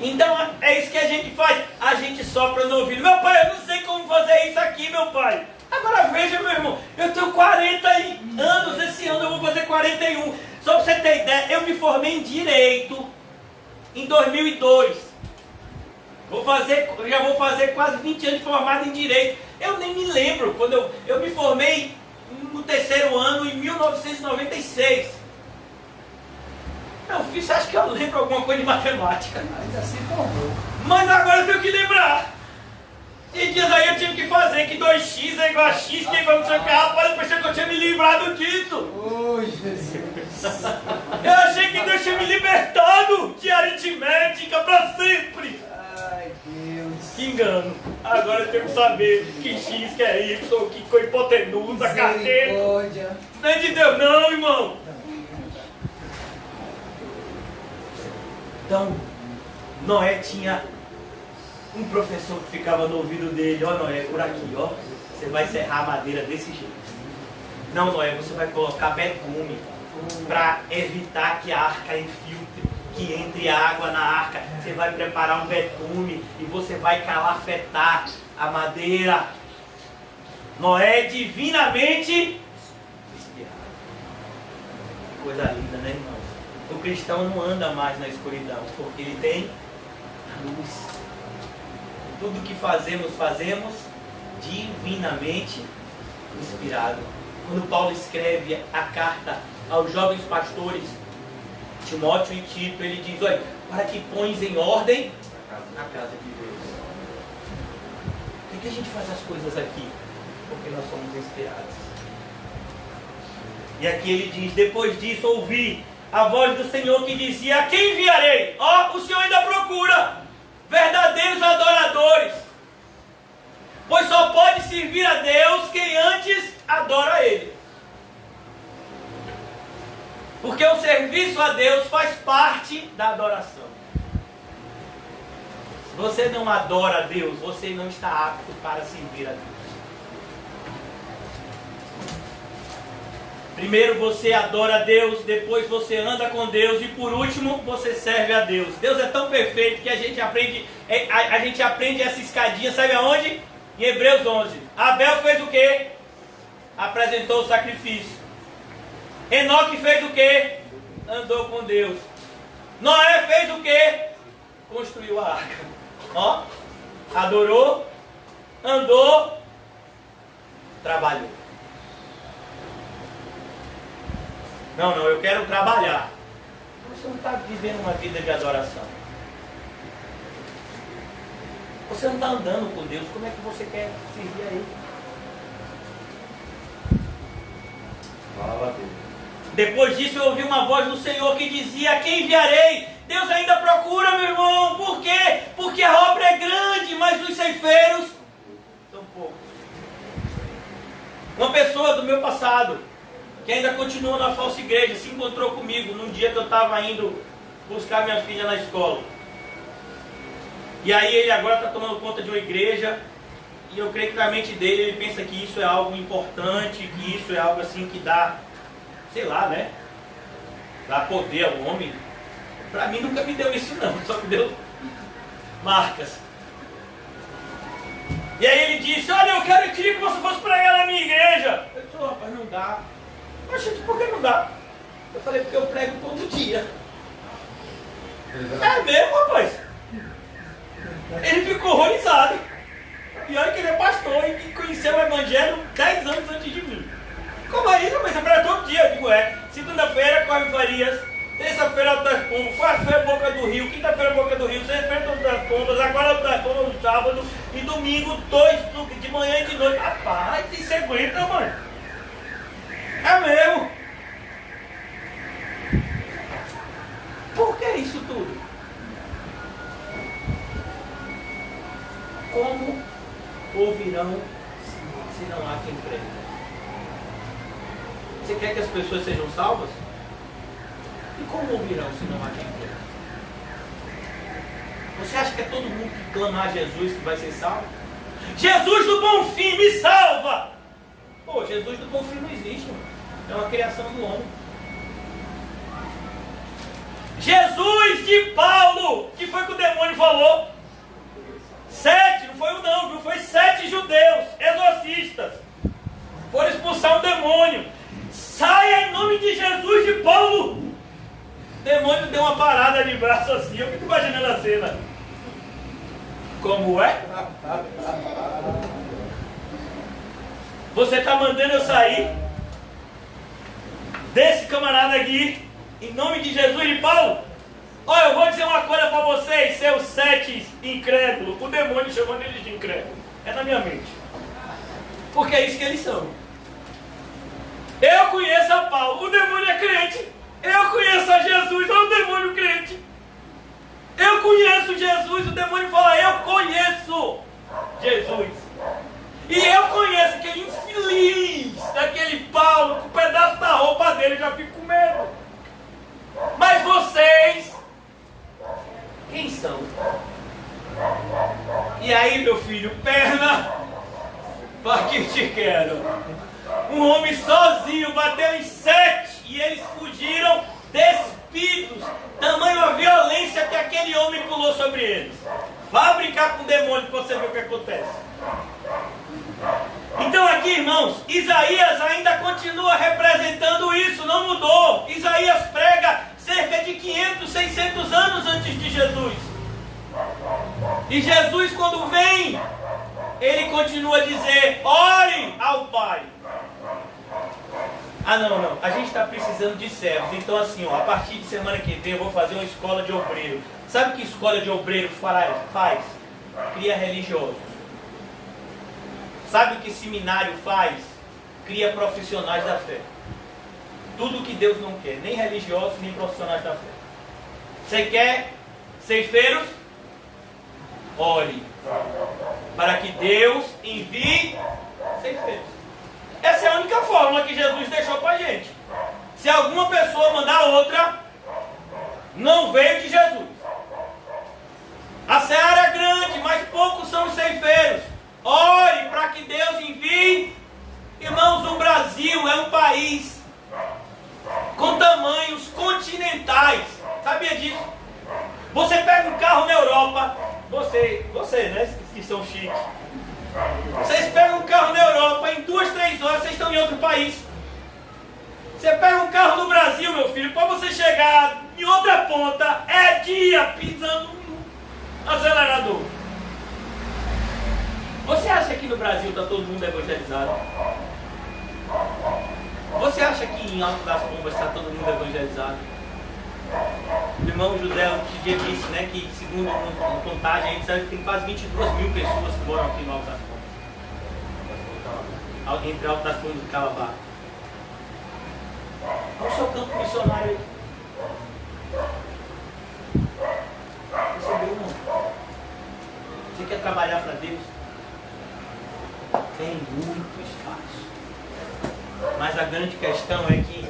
Então, é isso que a gente faz. A gente sopra no ouvido. Meu pai, eu não sei como fazer isso aqui, meu pai. Agora veja, meu irmão, eu tenho 40 anos, esse ano eu vou fazer 41. Só para você ter ideia, eu me formei em Direito em 2002. Já vou fazer quase 20 anos de formado em Direito. Eu nem me lembro, quando eu me formei no 3º ano, em 1996. Meu filho, você acha que eu lembro alguma coisa de matemática? Ainda se formou. Mas agora eu tenho que lembrar. E dias aí eu tive que fazer que 2x é igual a x, que é igual a não sei o que. Rapaz, eu pensei que eu tinha me livrado disso. Oh, Jesus. Eu achei que Deus tinha me libertado de aritmética para sempre. Ai, Deus. Que engano. Agora eu tenho que saber que x, que é y, que cohipotenusa, cateto. Misericórdia. Não é de Deus não, irmão. Então, Noé tinha um professor que ficava no ouvido dele. Ó, Noé, por aqui, ó. Você vai serrar a madeira desse jeito. Não, Noé, você vai colocar betume para evitar que a arca infiltre, que entre água na arca. Você vai preparar um betume e você vai calafetar a madeira. Noé divinamente inspirado. Coisa linda, né, irmão? O cristão não anda mais na escuridão, porque ele tem a luz. Tudo que fazemos divinamente inspirado. Quando Paulo escreve a carta aos jovens pastores, Timóteo e Tito, ele diz, olha, para que pões em ordem a casa de Deus. Por que a gente faz as coisas aqui? Porque nós somos inspirados. E aqui ele diz, depois disso ouvi a voz do Senhor que dizia, a quem enviarei? Ó, o Senhor ainda procura verdadeiros adoradores. Pois só pode servir a Deus quem antes adora a Ele. Porque o serviço a Deus faz parte da adoração. Se você não adora a Deus, você não está apto para servir a Deus. Primeiro você adora a Deus, depois você anda com Deus e por último você serve a Deus. Deus é tão perfeito que a gente aprende essa escadinha, sabe aonde? Em Hebreus 11. Abel fez o quê? Apresentou o sacrifício. Enoque fez o quê? Andou com Deus. Noé fez o quê? Construiu a arca. Ó, adorou, andou, trabalhou. Não, eu quero trabalhar. Você não está vivendo uma vida de adoração. Você não está andando com Deus. Como é que você quer servir a Ele? Fala, Deus. Depois disso eu ouvi uma voz do Senhor que dizia: a quem enviarei? Deus ainda procura, meu irmão. Por quê? Porque a obra é grande, mas os ceifeiros são poucos. Uma pessoa do meu passado, que ainda continua na falsa igreja, se encontrou comigo num dia que eu estava indo buscar minha filha na escola. E aí ele agora está tomando conta de uma igreja, e eu creio que na mente dele ele pensa que isso é algo importante, que isso é algo assim que dá, sei lá, né? Dá poder ao homem. Para mim nunca me deu isso não, só me deu marcas. E aí ele disse: olha, eu queria que você fosse pregar na minha igreja. Eu disse: rapaz, não dá. Mas gente, por que não dá? Eu falei: porque eu prego todo dia. É mesmo, rapaz? Ele ficou horrorizado. E olha que ele é pastor e conheceu o evangelho 10 anos antes de mim. Como é isso? Mas você prega todo dia. Eu digo: é. Segunda-feira, Corre Farias. Terça-feira, Alto das Pombas. Quarta-feira, Boca do Rio. Quinta-feira, Boca do Rio. Sexta-feira, Alto das Pombas. Agora, Alto das Pombas no sábado. E domingo, 2 de manhã e de noite. Rapaz, isso é aguenta, mano. É mesmo. Por que isso tudo? Como ouvirão se não há quem pregue? Você quer que as pessoas sejam salvas? E como ouvirão se não há quem pregue? Você acha que é todo mundo que clamar a Jesus que vai ser salvo? Jesus do Bom Fim, me salva! Pô, Jesus do Bom Fim não existe, mano. É uma criação do homem. Jesus de Paulo, que foi que o demônio falou? 7, não foi um não, viu? Foi 7 judeus, exorcistas. Foram expulsar um demônio. Saia em nome de Jesus de Paulo. O demônio deu uma parada de braço assim. Eu fico imaginando a cena. Como é? Você está mandando eu sair desse camarada aqui, em nome de Jesus de Paulo? Olha, eu vou dizer uma coisa para vocês, seus 7 incrédulos. O demônio chamando eles de incrédulo. É na minha mente. Porque é isso que eles são. Eu conheço a Paulo, o demônio é crente. Eu conheço a Jesus, é um demônio crente. Eu conheço Jesus, o demônio fala: eu conheço Jesus. E eu conheço aquele infeliz daquele Paulo, com um pedaço da roupa dele, já fico com medo. Mas vocês, quem são? E aí, meu filho, perna, para que te quero? Um homem sozinho bateu em 7 e eles fugiram despidos. Tamanho a violência que aquele homem pulou sobre eles. Vá brincar com o demônio para você ver o que acontece. Então aqui, irmãos, Isaías ainda continua representando isso, não mudou. Isaías prega cerca de 500, 600 anos antes de Jesus. E Jesus, quando vem, ele continua a dizer: ore ao Pai. Ah, não, a gente está precisando de servos. Então assim, ó, a partir de semana que vem eu vou fazer uma escola de obreiro. Sabe o que escola de obreiro faz? Cria religiosos. Sabe o que seminário faz? Cria profissionais da fé. Tudo que Deus não quer, nem religiosos, nem profissionais da fé. Você quer ceifeiros? Ore, para que Deus envie ceifeiros. Essa é a única fórmula que Jesus deixou para a gente. Se alguma pessoa mandar outra, não veio de Jesus. A seara é grande, mas poucos são os ceifeiros. Ore para que Deus envie. Irmãos, o Brasil é um país em outro país. Você pega um carro no Brasil, meu filho, para você chegar em outra ponta, é dia pisando no acelerador. Você acha que no Brasil está todo mundo evangelizado? Você acha que em Alto das Pombas está todo mundo evangelizado? O irmão José outro dia disse, né, que segundo a contagem, a gente sabe que tem quase 22 mil pessoas que moram aqui no Alto das Pombas. Entre Alto das Pombas e Calabá. Olha o seu campo missionário aí. Percebeu, não? Você quer trabalhar para Deus? Tem muito espaço. Mas a grande questão é que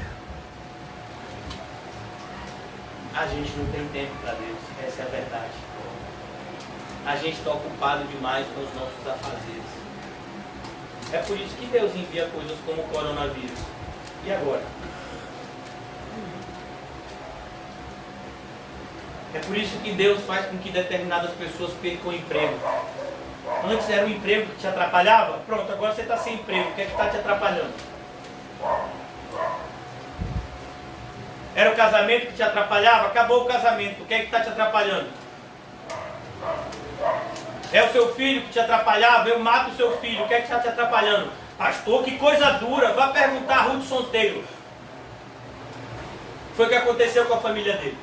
a gente não tem tempo para Deus. Essa é a verdade. A gente está ocupado demais com os nossos afazeres. É por isso que Deus envia coisas como o coronavírus. E agora? É por isso que Deus faz com que determinadas pessoas percam o emprego. Antes era o emprego que te atrapalhava. Pronto, agora você está sem emprego. O que é que está te atrapalhando? Era o casamento que te atrapalhava? Acabou o casamento. O que é que está te atrapalhando? É o seu filho que te atrapalhava? Eu mato o seu filho. O que é que está te atrapalhando? Pastor, que coisa dura. Vá perguntar a Hudson Taylor. Foi o que aconteceu com a família dele.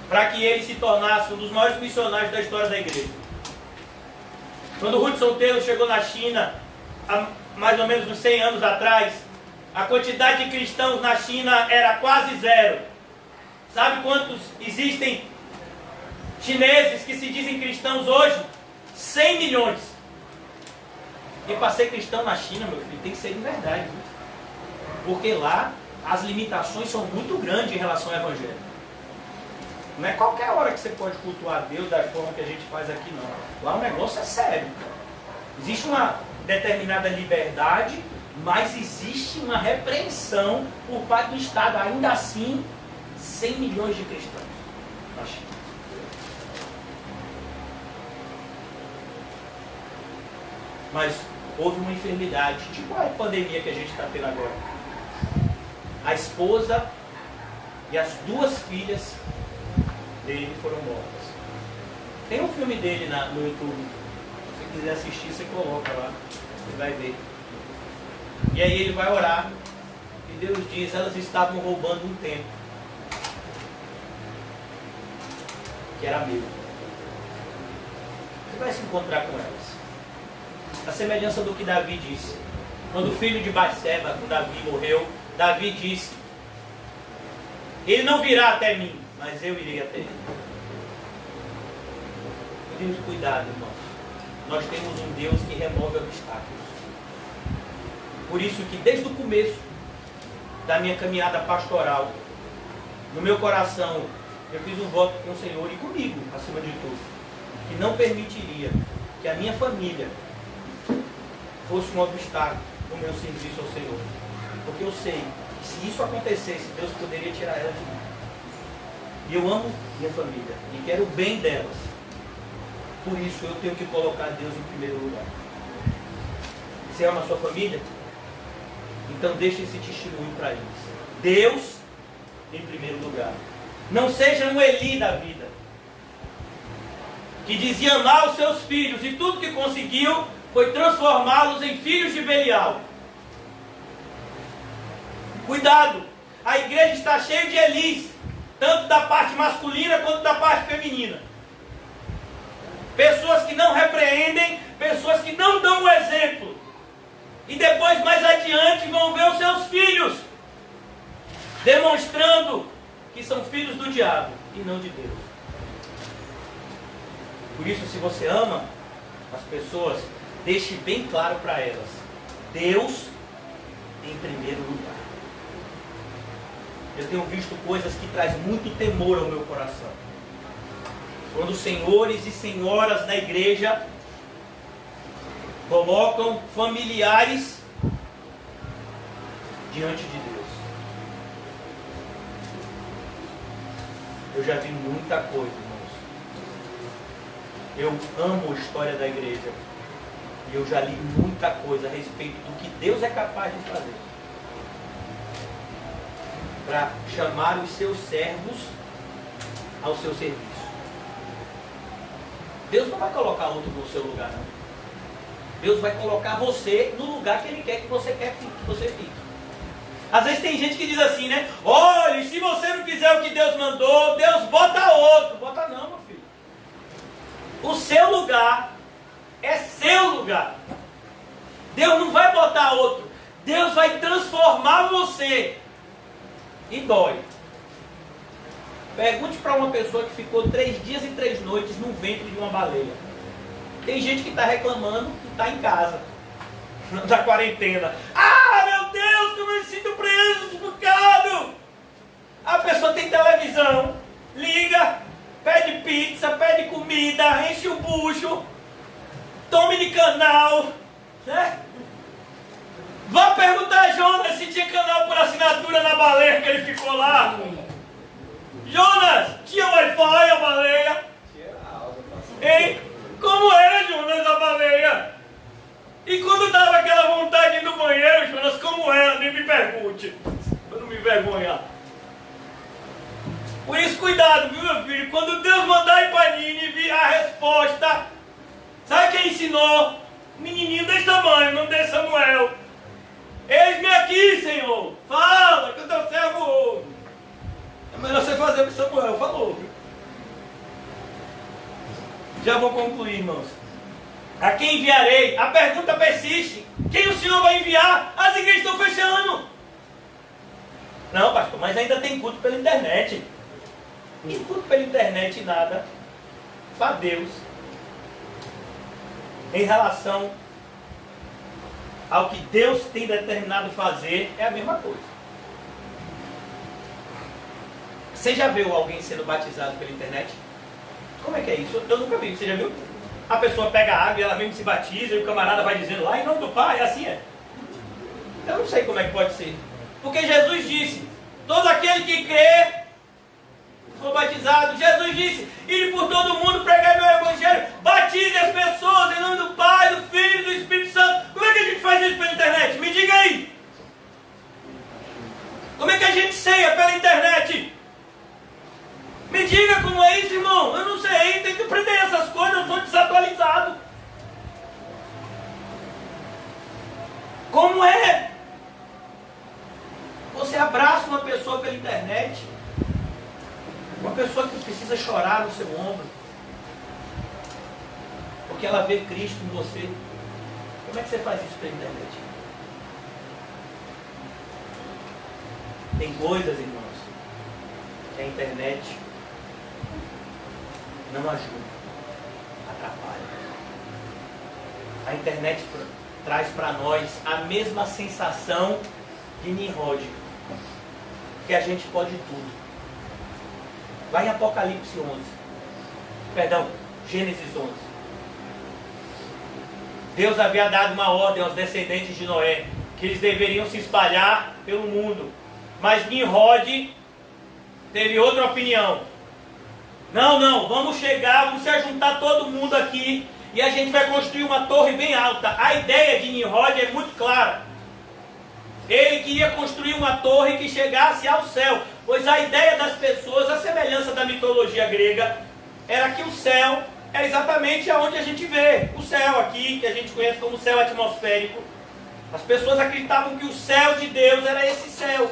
Para que ele se tornasse um dos maiores missionários da história da igreja. Quando o Hudson Taylor chegou na China, há mais ou menos uns 100 anos atrás, a quantidade de cristãos na China era quase zero. Sabe quantos existem chineses que se dizem cristãos hoje? 100 milhões. E para ser cristão na China, meu filho, tem que ser de verdade. Porque lá as limitações são muito grandes em relação ao evangelho. Não é qualquer hora que você pode cultuar Deus da forma que a gente faz aqui, não. Lá o negócio é sério. Existe uma determinada liberdade, mas existe uma repreensão por parte do Estado. Ainda assim, 100 milhões de cristãos na China. Mas houve uma enfermidade, tipo a pandemia que a gente está tendo agora. A esposa e as 2 filhas dele foram mortas. Tem um filme dele no YouTube. Se você quiser assistir, você coloca lá. Você vai ver. E aí ele vai orar. E Deus diz, elas estavam roubando um templo. Que era meu. Você vai se encontrar com elas. A semelhança do que Davi disse. Quando o filho de Batseba, com Davi, morreu, Davi disse, ele não virá até mim, mas eu irei até ele. Temos cuidado, irmãos. Nós temos um Deus que remove obstáculos. Por isso que desde o começo da minha caminhada pastoral, no meu coração, eu fiz um voto com o Senhor e comigo, acima de tudo, que não permitiria que a minha família fosse um obstáculo no meu serviço ao Senhor. Porque eu sei que se isso acontecesse, Deus poderia tirar ela de mim. E eu amo minha família e quero o bem delas. Por isso eu tenho que colocar Deus em primeiro lugar. Você ama a sua família? Então deixe esse testemunho para eles. Deus em primeiro lugar. Não seja um Eli da vida, que dizia amar os seus filhos e tudo que conseguiu foi transformá-los em filhos de Belial. Cuidado, a igreja está cheia de Elis, tanto da parte masculina quanto da parte feminina. Pessoas que não repreendem, pessoas que não dão o exemplo. E depois, mais adiante, vão ver os seus filhos demonstrando que são filhos do diabo e não de Deus. Por isso, se você ama as pessoas, deixe bem claro para elas: Deus em primeiro lugar. Eu tenho visto coisas que trazem muito temor ao meu coração. Quando os senhores e senhoras da igreja colocam familiares diante de Deus. Eu já vi muita coisa, irmãos. Eu amo a história da igreja. E eu já li muita coisa a respeito do que Deus é capaz de fazer para chamar os seus servos ao seu serviço. Deus não vai colocar outro no seu lugar, não. Deus vai colocar você no lugar que Ele quer que você fique. Às vezes tem gente que diz assim, né? Olha, se você não fizer o que Deus mandou, Deus bota outro. Bota não, meu filho. O seu lugar é seu lugar. Deus não vai botar outro. Deus vai transformar você. E dói. Pergunte para uma pessoa que ficou 3 dias e 3 noites no ventre de uma baleia. Tem gente que está reclamando que está em casa, da quarentena. Ah, meu Deus, como eu me sinto preso, sufocado. A pessoa tem televisão, liga, pede pizza, pede comida, enche o bucho, tome de canal, né? Vá perguntar a Jonas se tinha canal por assinatura na baleia que ele ficou lá. Jonas, tinha Wi-Fi a baleia? Hein? Como era, Jonas, a baleia? E quando dava aquela vontade de ir no banheiro, Jonas, como era? Nem me pergunte, para não me envergonhar. Por isso, cuidado, viu, meu filho? Quando Deus mandar ir para Nínive, a resposta, sabe quem ensinou? Um menininho desse tamanho, o nome dele é Samuel. Eis-me aqui, Senhor. Fala, que o teu servo ouve. É melhor você fazer o que Samuel falou, viu? Já vou concluir, irmãos. A quem enviarei? A pergunta persiste. Quem o Senhor vai enviar? As igrejas estão fechando. Não, pastor, mas ainda tem culto pela internet. E culto pela internet nada para Deus em relação ao que Deus tem determinado fazer é a mesma coisa. Você já viu alguém sendo batizado pela internet? Como é que é isso? Eu nunca vi. Você já viu? A pessoa pega a água e ela mesmo se batiza e o camarada vai dizendo lá em nome do Pai, assim é. Eu não sei como é que pode ser. Porque Jesus disse, todo aquele que crê, for batizado. Jesus disse, ide por todo mundo, pregai meu evangelho, batize as pessoas em nome do Pai, do Filho e do Espírito Santo. Como é que a gente faz isso pela internet? Me diga aí. Como é que a gente ceia pela internet? Me diga como é isso, irmão. Eu não sei, tem que aprender essas coisas, eu sou desatualizado. Como é? Você abraça uma pessoa pela internet, uma pessoa que precisa chorar no seu ombro, porque ela vê Cristo em você. Como é que você faz isso pela internet? Tem coisas, irmãos, que a internet não ajuda, atrapalha. A internet traz para nós a mesma sensação de Nimrod, que a gente pode tudo. Lá em Apocalipse 11, perdão, Gênesis 11, Deus havia dado uma ordem aos descendentes de Noé, que eles deveriam se espalhar pelo mundo, mas Nimrod teve outra opinião. Não, vamos chegar, vamos se ajuntar todo mundo aqui e a gente vai construir uma torre bem alta. A ideia de Nimrod é muito clara. Ele queria construir uma torre que chegasse ao céu, pois a ideia das pessoas, a semelhança da mitologia grega, era que o céu é exatamente aonde a gente vê. O céu aqui, que a gente conhece como céu atmosférico. As pessoas acreditavam que o céu de Deus era esse céu.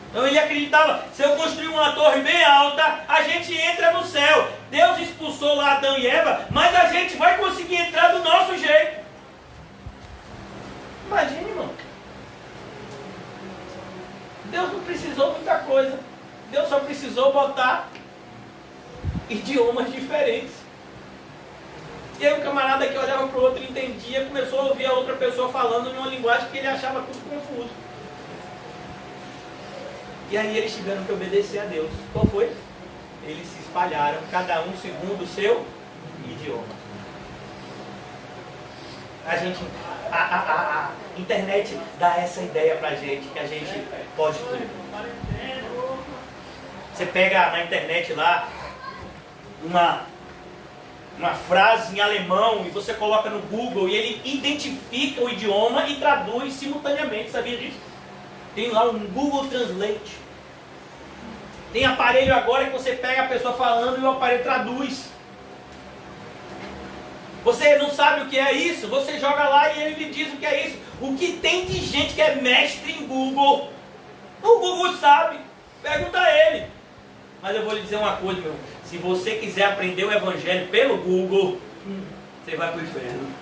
Então ele acreditava, se eu construir uma torre bem alta, a gente entra no céu. Deus expulsou lá Adão e Eva, mas a gente vai conseguir entrar do nosso jeito. Imagine, irmão. Deus não precisou muita coisa. Deus só precisou botar idiomas diferentes. E aí o camarada que olhava para o outro e entendia, começou a ouvir a outra pessoa falando em uma linguagem que ele achava tudo confuso. E aí eles tiveram que obedecer a Deus. Qual foi? Eles se espalharam, cada um segundo o seu idioma. A internet dá essa ideia pra gente, que a gente pode tudo. Você pega na internet lá uma frase em alemão e você coloca no Google e ele identifica o idioma e traduz simultaneamente, sabia disso? Tem lá um Google Translate. Tem aparelho agora que você pega a pessoa falando e o aparelho traduz. Você não sabe o que é isso? Você joga lá e ele lhe diz o que é isso. O que tem de gente que é mestre em Google? O Google sabe. Pergunta a ele. Mas eu vou lhe dizer uma coisa, meu. Se você quiser aprender o Evangelho pelo Google, você vai para o inferno.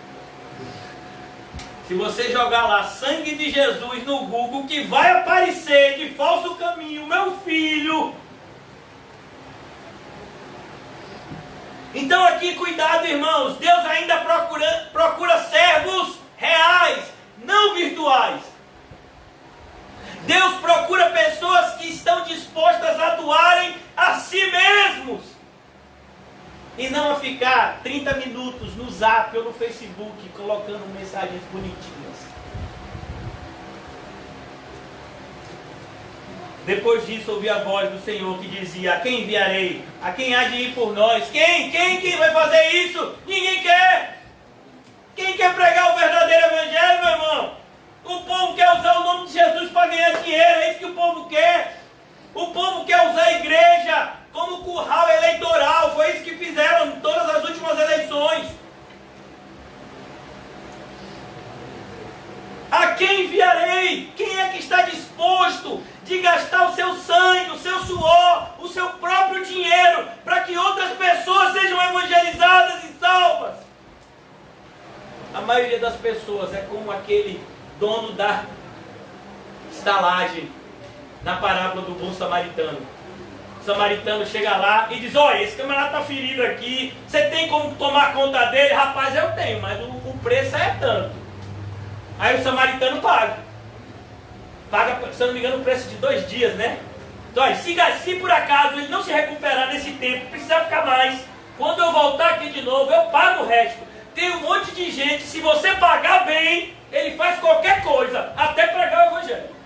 Se você jogar lá sangue de Jesus no Google, que vai aparecer de falso caminho, meu filho. Então aqui, cuidado, irmãos. Deus ainda procura servos reais, não virtuais. Deus procura pessoas que estão dispostas a doarem a si mesmos. E não a ficar 30 minutos no Zap ou no Facebook colocando mensagens bonitinhas. Depois disso ouvi a voz do Senhor que dizia: a quem enviarei? A quem há de ir por nós? Quem vai fazer isso? Ninguém quer. Quem quer pregar o verdadeiro Evangelho, meu irmão? O povo quer usar o nome de Jesus para ganhar dinheiro, é isso que o povo quer. O povo quer usar a igreja como curral eleitoral, foi isso que fizeram em todas as últimas eleições. A quem enviarei? Quem é que está disposto de gastar o seu sangue, o seu suor, o seu próprio dinheiro, para que outras pessoas sejam evangelizadas e salvas? A maioria das pessoas é como aquele dono da estalagem na parábola do bom samaritano. O samaritano chega lá e diz: olha, esse camarada está ferido aqui, você tem como tomar conta dele? Rapaz, eu tenho, mas o preço é tanto. Aí o samaritano paga, se eu não me engano, o preço de 2 dias, né? Então, olha, se por acaso ele não se recuperar nesse tempo, precisar ficar mais, quando eu voltar aqui de novo, eu pago o resto. Tem um monte de gente, se você pagar bem, ele faz qualquer coisa, até pregar o Evangelho.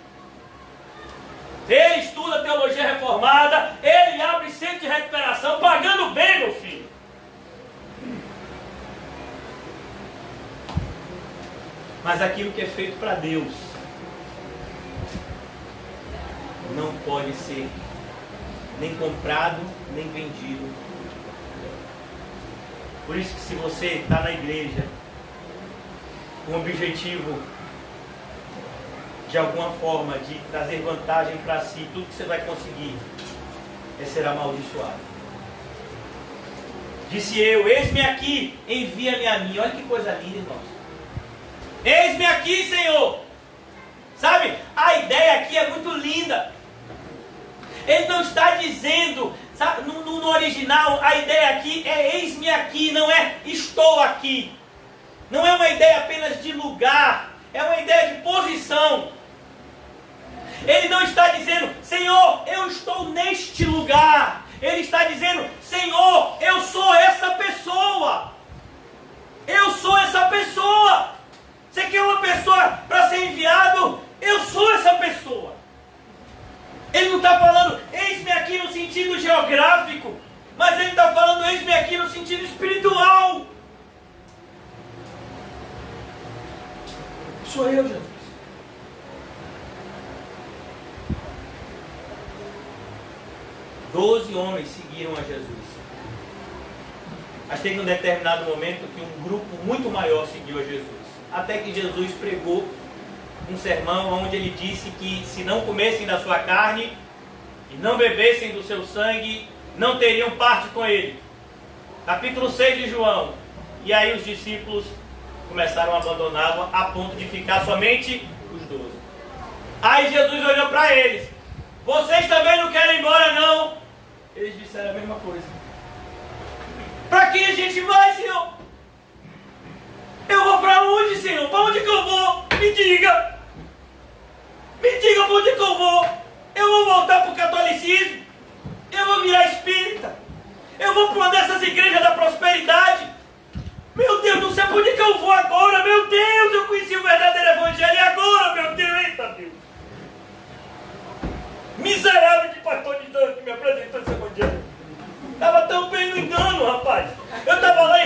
Ele estuda teologia reformada, ele abre centro de recuperação, pagando bem, meu filho. Mas aquilo que é feito para Deus não pode ser nem comprado, nem vendido. Por isso que se você está na igreja com o objetivo de alguma forma de trazer vantagem para si, tudo que você vai conseguir ser amaldiçoado. Disse eu: eis-me aqui, envia-me a mim. Olha que coisa linda, irmãos. Eis-me aqui, Senhor. Sabe, a ideia aqui é muito linda. Ele não está dizendo, sabe, no original, a ideia aqui é eis-me aqui, não é estou aqui. Não é uma ideia apenas de lugar, é uma ideia de posição. Ele não está dizendo: Senhor, eu estou neste lugar. Ele está dizendo: Senhor, eu sou essa pessoa. Eu sou essa pessoa. Você quer uma pessoa para ser enviado? Eu sou essa pessoa. Ele não está falando eis-me aqui no sentido geográfico, mas ele está falando eis-me aqui no sentido espiritual. Sou eu, Jesus. Doze homens seguiram a Jesus. Mas teve um determinado momento que um grupo muito maior seguiu a Jesus. Até que Jesus pregou um sermão onde ele disse que se não comessem da sua carne e não bebessem do seu sangue, não teriam parte com ele. Capítulo 6 de João. E aí os discípulos começaram a abandoná-lo a ponto de ficar somente os 12. Aí Jesus olhou para eles: vocês também não querem ir embora, não? Eles disseram a mesma coisa. Para quem a gente vai, Senhor? Eu vou para onde, Senhor? Para onde que eu vou? Me diga. Me diga para onde que eu vou. Eu vou voltar para o catolicismo? Eu vou virar espírita? Eu vou para uma dessas igrejas da prosperidade? Meu Deus, não sei para onde que eu vou agora. Meu Deus, eu conheci o verdadeiro evangelho. E agora, meu Deus? Eita Deus. Miserável de pastor de Deus que me apresentou esse evangelho. Estava tão bem no engano, rapaz. Eu estava lá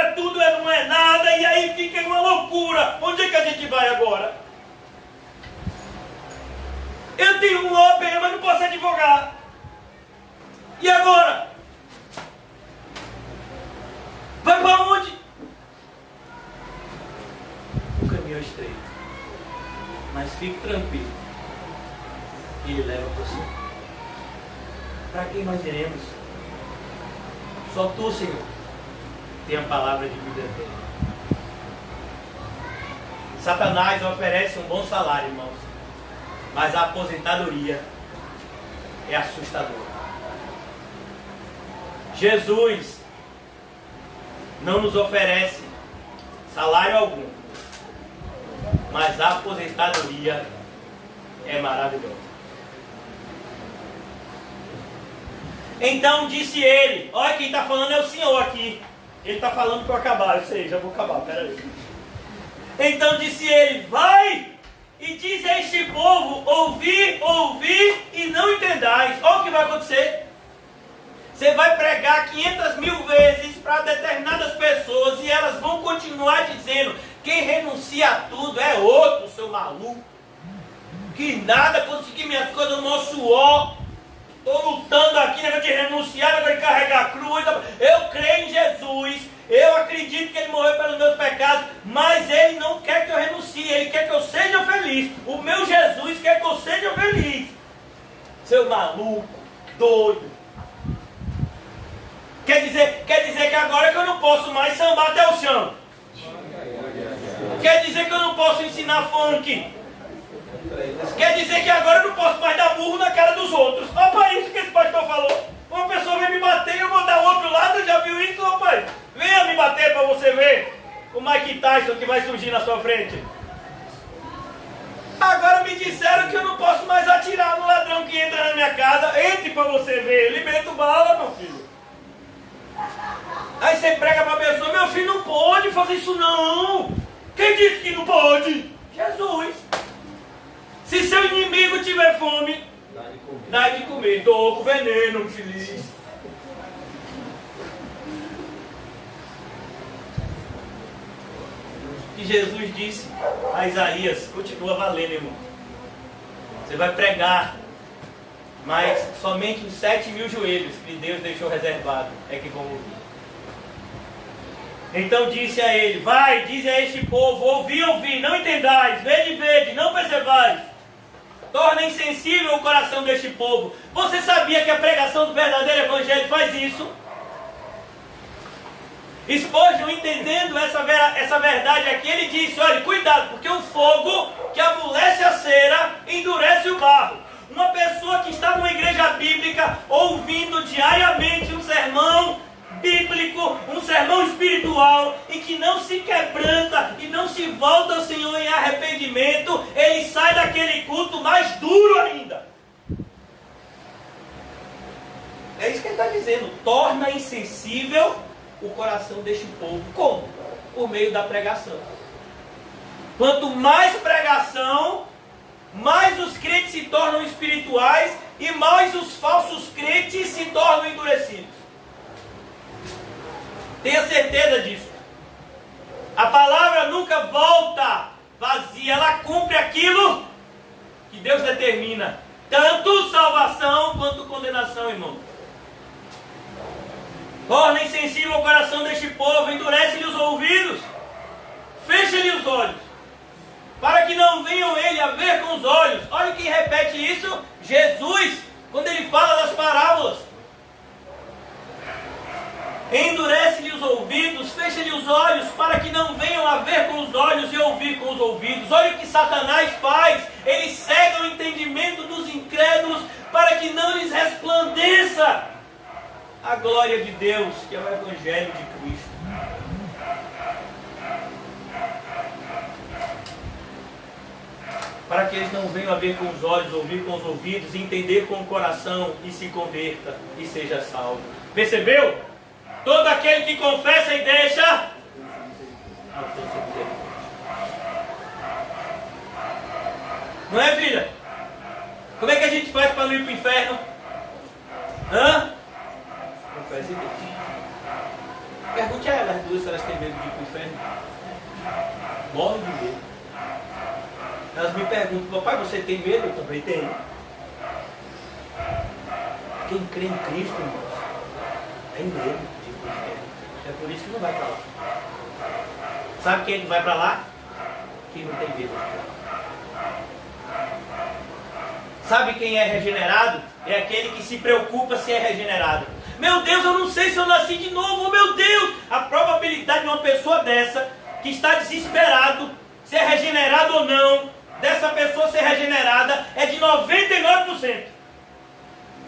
é tudo, não é nada, e aí fica uma loucura. Onde é que a gente vai agora? Eu tenho um OAB, mas não posso advogar. E agora? Vai para onde? O caminho é estreito. Mas fique tranquilo. Ele leva você. Para quem nós iremos? Só tu, Senhor, tem a palavra de vida eterna. Satanás oferece um bom salário, irmãos. Mas a aposentadoria é assustadora. Jesus não nos oferece salário algum, mas a aposentadoria é maravilhosa. Então disse ele, olha quem está falando é o Senhor aqui. Ele está falando para eu acabar, eu sei, já vou acabar, peraí. Então disse ele, vai e diz a este povo, ouvi e não entendais. Olha o que vai acontecer. Você vai pregar 500.000 vezes para determinadas pessoas e elas vão continuar dizendo, quem renuncia a tudo é outro, seu maluco. Que nada, consegui minhas coisas no meu suor. Estou lutando aqui, negócio de renunciar, negócio de carregar a cruz. Eu creio em Jesus, eu acredito que Ele morreu pelos meus pecados, mas Ele não quer que eu renuncie, Ele quer que eu seja feliz. O meu Jesus quer que eu seja feliz. Seu maluco, doido. Quer dizer que agora que eu não posso mais sambar até o chão. Quer dizer que eu não posso ensinar funk. Quer dizer que agora eu não posso mais dar burro na cara dos outros. Olha para isso que esse pastor falou. Uma pessoa vem me bater e eu vou dar o outro lado. Já viu isso, rapaz? Venha me bater para você ver o Mike Tyson que vai surgir na sua frente. Agora me disseram que eu não posso mais atirar no ladrão que entra na minha casa. Entre para você ver. Ele mete bala, meu filho. Aí você prega para a pessoa, meu filho não pode fazer isso não. Quem disse que não pode? Jesus. Se seu inimigo tiver fome, dá de comer. Dou com veneno, infeliz. Que Jesus disse a Isaías, continua valendo, irmão. Você vai pregar, mas somente os 7.000 joelhos que Deus deixou reservado é que vão ouvir. Então disse a ele, vai, diz a este povo, ouvi, não entendais, vede, não percebais. Torna insensível o coração deste povo. Você sabia que a pregação do verdadeiro evangelho faz isso? Spurgeon, entendendo essa verdade aqui, ele disse, olha, cuidado, porque o fogo que amolece a cera endurece o barro. Uma pessoa que está numa igreja bíblica, ouvindo diariamente um sermão bíblico, um sermão espiritual, e que não se quebranta e não se volta ao Senhor em arrependimento, ele sai daquele culto mais duro ainda. É isso que ele está dizendo, torna insensível o coração deste povo. Como? Por meio da pregação. Quanto mais pregação, mais os crentes se tornam espirituais e mais os falsos crentes se tornam endurecidos. Tenha certeza disso. A palavra nunca volta vazia, ela cumpre aquilo que Deus determina. Tanto salvação quanto condenação, irmão. Torna insensível o coração deste povo, endurece-lhe os ouvidos, fecha-lhe os olhos, para que não venham ele a ver com os olhos. Olha quem repete isso, Jesus, quando ele fala das parábolas. Endurece-lhe os ouvidos, fecha-lhe os olhos, para que não venham a ver com os olhos e ouvir com os ouvidos. Olha o que Satanás faz, ele cega o entendimento dos incrédulos, para que não lhes resplandeça a glória de Deus, que é o Evangelho de Cristo. Para que eles não venham a ver com os olhos, ouvir com os ouvidos, entender com o coração e se converta e seja salvo. Percebeu? Todo aquele que confessa e deixa, não é, filha? Como é que a gente faz para não ir para o inferno? Confessa e deixa. Pergunte a elas duas se elas têm medo de ir para o inferno. Morrem de medo. Elas me perguntam, papai, você tem medo? Eu também tenho. Quem crê em Cristo, irmãos, tem medo de ir para o inferno. É por isso que não vai para lá. Sabe quem é que vai para lá? Quem não tem medo. Sabe quem é regenerado? É aquele que se preocupa se é regenerado. Meu Deus, eu não sei se eu nasci de novo. Oh, meu Deus! A probabilidade de uma pessoa dessa, que está desesperado, se é regenerado ou não, dessa pessoa ser regenerada, é de 99%.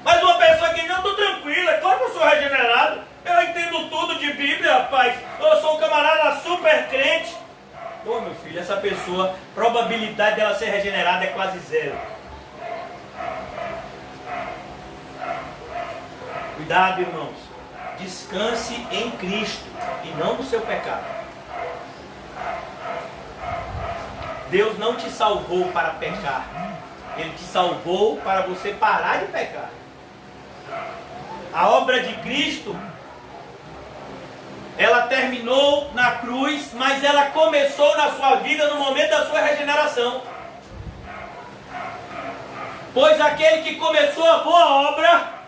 Mas uma pessoa que não, estou tranquila, é claro que eu sou regenerado. Eu entendo tudo de Bíblia, rapaz. Eu sou um camarada super crente. Ô, meu filho, essa pessoa, probabilidade dela ser regenerada é quase zero. Cuidado, irmãos. Descanse em Cristo e não no seu pecado. Deus não te salvou para pecar. Ele te salvou para você parar de pecar. A obra de Cristo, ela terminou na cruz, mas ela começou na sua vida no momento da sua regeneração. Pois aquele que começou a boa obra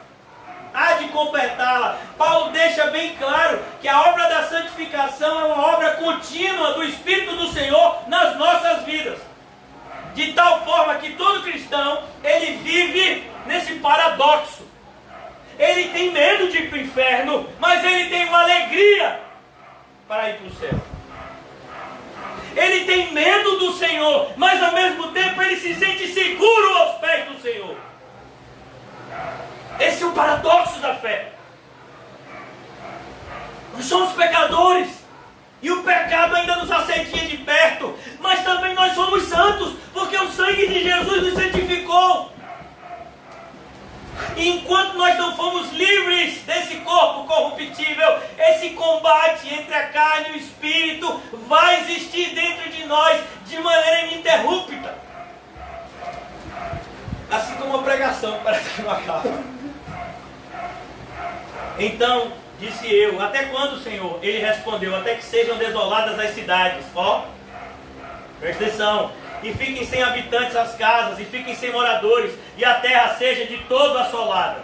há de completá-la. Paulo deixa bem claro que a obra da santificação é uma obra contínua do Espírito do Senhor nas nossas vidas. De tal forma que todo cristão, ele vive nesse paradoxo. Ele tem medo de ir para o inferno, mas ele tem uma alegria para ir para o céu. Ele tem medo do Senhor, mas ao mesmo tempo ele se sente seguro aos pés do Senhor. Esse é o paradoxo da fé. Nós somos pecadores e o pecado ainda nos assedia de perto, mas também nós somos santos, porque o sangue de Jesus nos santificou. E enquanto nós não fomos livres desse corpo corruptível, esse combate entre a carne e o espírito vai existir dentro de nós de maneira ininterrupta. Assim como a pregação, parece que não acaba. Então, disse eu, até quando, Senhor? Ele respondeu, até que sejam desoladas as cidades. Ó, presta atenção. E fiquem sem habitantes as casas, e fiquem sem moradores, e a terra seja de todo assolada.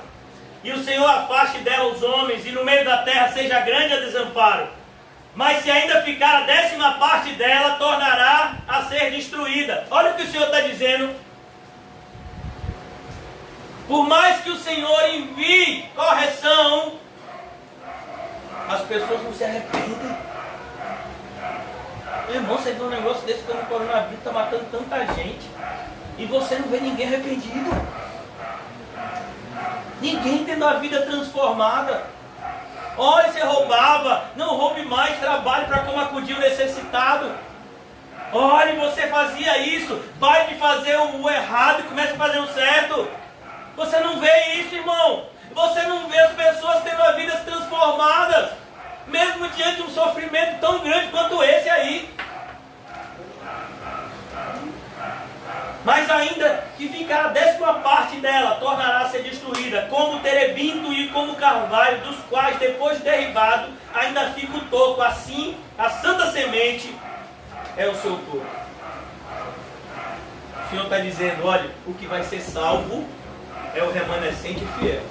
E o Senhor afaste dela os homens, e no meio da terra seja grande a desamparo. Mas se ainda ficar a 10ª parte dela, tornará a ser destruída. Olha o que o Senhor está dizendo. Por mais que o Senhor envie correção, as pessoas não se arrependem. Meu irmão, você vê um negócio desse quando o coronavírus está matando tanta gente e você não vê ninguém arrependido. Ninguém tendo a vida transformada. Olha, você roubava, não roube mais, trabalhe para como acudir o necessitado. Olha, você fazia isso, pare de fazer o errado e comece a fazer o certo. Você não vê isso, irmão. Você não vê as pessoas tendo a vida transformadas, mesmo diante de um sofrimento tão grande quanto esse aí. Mas ainda que ficar a 10ª parte dela, tornará a ser destruída, como o terebinto e como o carvalho, dos quais, depois de derribado, ainda fica o toco. Assim, a santa semente é o seu toco. O Senhor está dizendo, olha, o que vai ser salvo é o remanescente fiel.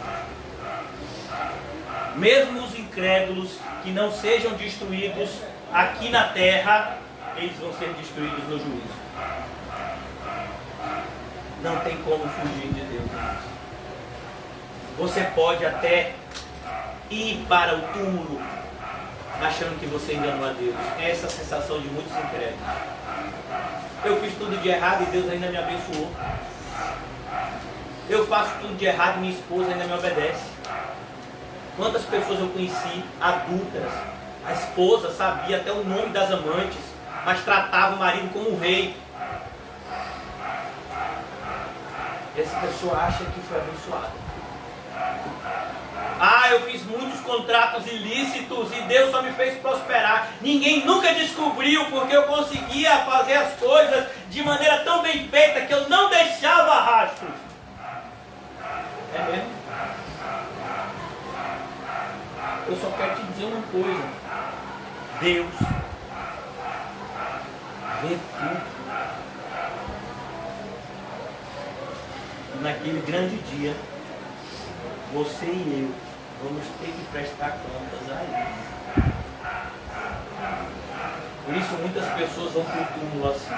Mesmo os incrédulos que não sejam destruídos aqui na terra, eles vão ser destruídos no juízo. Não tem como fugir de Deus. Você pode até ir para o túmulo achando que você enganou a Deus. É essa a sensação de muitos incrédulos. Eu fiz tudo de errado e Deus ainda me abençoou. Eu faço tudo de errado e minha esposa ainda me obedece. Quantas pessoas eu conheci, adúlteras, a esposa sabia até o nome das amantes, mas tratava o marido como um rei. Essa pessoa acha que foi abençoada. Ah, eu fiz muitos contratos ilícitos e Deus só me fez prosperar. Ninguém nunca descobriu porque eu conseguia fazer as coisas de maneira tão bem feita que eu não deixava rastros. É mesmo? Eu só quero te dizer uma coisa. Deus vê tudo. E naquele grande dia, você e eu vamos ter que prestar contas a Ele. Por isso muitas pessoas vão para o túmulo assim.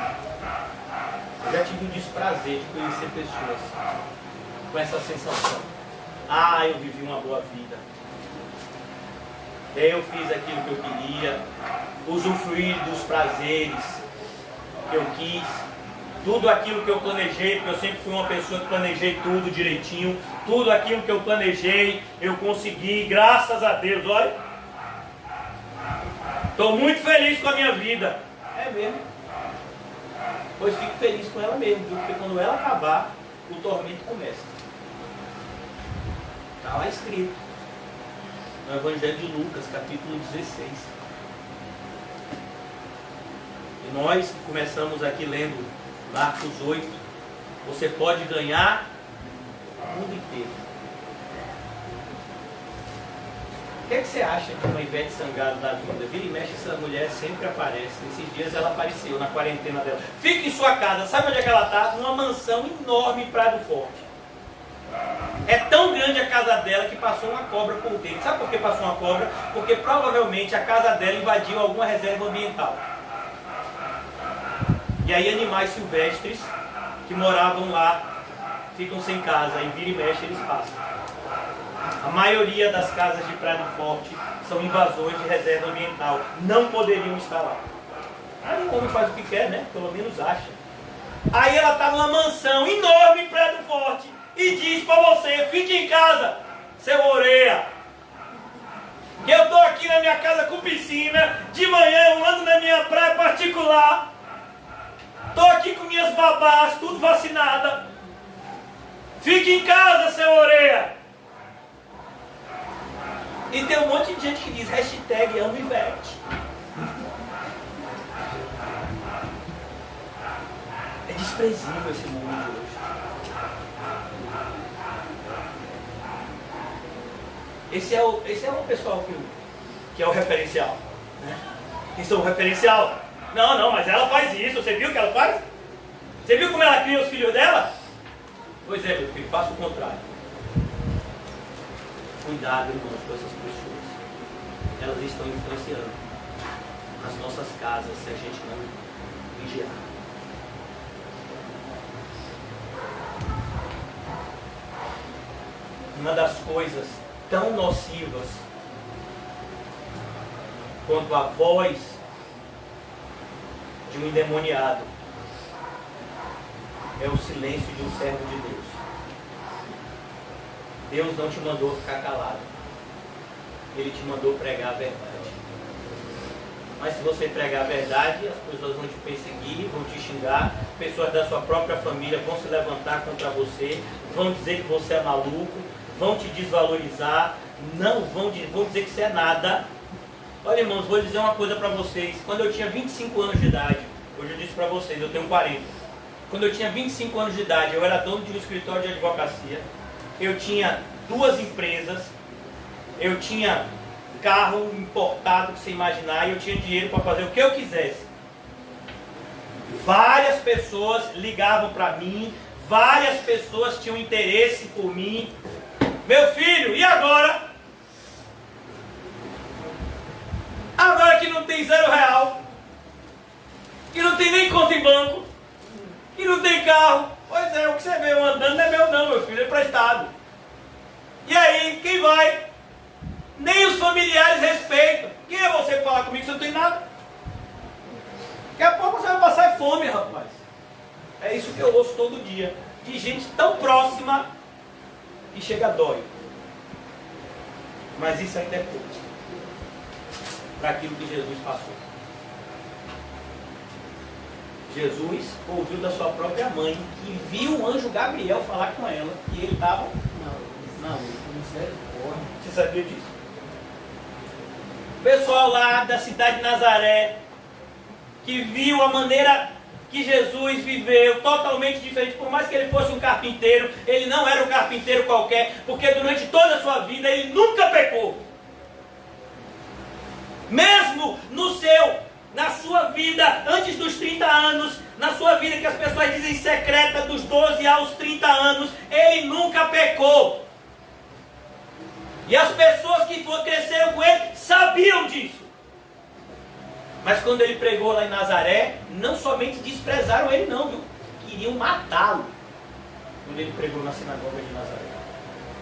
Eu já tive o desprazer de conhecer pessoas com essa sensação. Ah, eu vivi uma boa vida. Eu fiz aquilo que eu queria, usufruí dos prazeres que eu quis, tudo aquilo que eu planejei, porque eu sempre fui uma pessoa que planejei tudo direitinho, tudo aquilo que eu planejei, eu consegui, graças a Deus, olha. Estou muito feliz com a minha vida. É mesmo. Pois fico feliz com ela mesmo, viu? Porque quando ela acabar, o tormento começa. Está lá escrito. No Evangelho de Lucas, capítulo 16. E nós começamos aqui lendo Marcos 8. Você pode ganhar o mundo inteiro. O que você acha de uma Ivete Sangalo da vida? Vira e mexe, essa mulher sempre aparece. Nesses dias ela apareceu na quarentena dela. Fica em sua casa. Sabe onde é que ela está? Numa mansão enorme em Praia do Forte. É tão grande a casa dela que passou uma cobra por dentro. Sabe por que passou uma cobra? Porque provavelmente a casa dela invadiu alguma reserva ambiental. E aí animais silvestres que moravam lá ficam sem casa. E vira e mexe eles passam. A maioria das casas de Praia do Forte são invasões de reserva ambiental. Não poderiam estar lá. Aí o homem faz o que quer, né? Pelo menos acha. Aí ela está numa mansão enorme em Praia do Forte e diz para você, fique em casa, seu orelha. Que eu estou aqui na minha casa com piscina, de manhã eu ando na minha praia particular. Estou aqui com minhas babás, tudo vacinada. Fique em casa, seu orelha. E tem um monte de gente que diz hashtag amo Ivete. É desprezível esse mundo de hoje. Esse é o pessoal que é o referencial. Né? Quem são o referencial? Não, mas ela faz isso. Você viu o que ela faz? Você viu como ela cria os filhos dela? Pois é, meu filho, faça o contrário. Cuidado, irmãos, com essas pessoas. Elas estão influenciando as nossas casas se a gente não vigiar. Uma das coisas tão nocivas quanto a voz de um endemoniado é o silêncio de um servo de Deus. Deus não te mandou ficar calado. Ele te mandou pregar a verdade. Mas se você pregar a verdade, as pessoas vão te perseguir, vão te xingar, pessoas da sua própria família vão se levantar contra você, vão dizer que você é maluco, vão te desvalorizar, vão dizer que você é nada. Olha, irmãos, vou dizer uma coisa para vocês. Quando eu tinha 25 anos de idade, hoje eu disse para vocês, eu tenho 40. Quando eu tinha 25 anos de idade, eu era dono de um escritório de advocacia. Eu tinha 2 empresas, eu tinha carro importado, que você imaginar, e eu tinha dinheiro para fazer o que eu quisesse. Várias pessoas ligavam para mim, várias pessoas tinham interesse por mim. Meu filho, e agora? Agora que não tem R$0, que não tem nem conta em banco, que não tem carro. Pois é, o que você vê eu andando não é meu não, meu filho, é emprestado. E aí, quem vai? Nem os familiares respeitam. Quem é você para falar comigo se eu não tenho nada? Daqui a pouco você vai passar fome, rapaz. É isso que eu ouço todo dia. De gente tão próxima que chega a dói. Mas isso ainda é pouco para aquilo que Jesus passou. Jesus ouviu da sua própria mãe que viu o anjo Gabriel falar com ela e ele estava Você sabia disso? O pessoal lá da cidade de Nazaré que viu a maneira que Jesus viveu totalmente diferente, por mais que ele fosse um carpinteiro, ele não era um carpinteiro qualquer, porque durante toda a sua vida ele nunca pecou. mesmo na sua vida, antes dos 30 anos, na sua vida que as pessoas dizem secreta, dos 12 aos 30 anos, ele nunca pecou. E as pessoas que cresceram com ele sabiam disso. Mas quando ele pregou lá em Nazaré, não somente desprezaram ele não, viu? Queriam matá-lo. Quando ele pregou na sinagoga de Nazaré.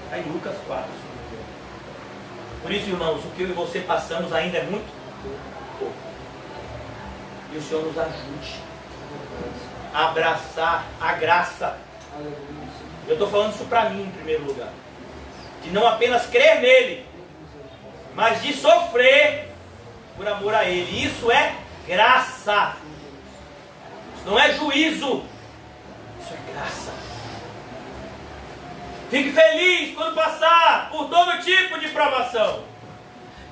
Está em Lucas 4. Por isso, irmãos, o que eu e você passamos ainda é muito pouco. E o Senhor nos ajude a abraçar a graça. Eu estou falando isso para mim em primeiro lugar. De não apenas crer nele, mas de sofrer por amor a ele. Isso é graça. Isso não é juízo. Isso é graça. Fique feliz quando passar por todo tipo de provação.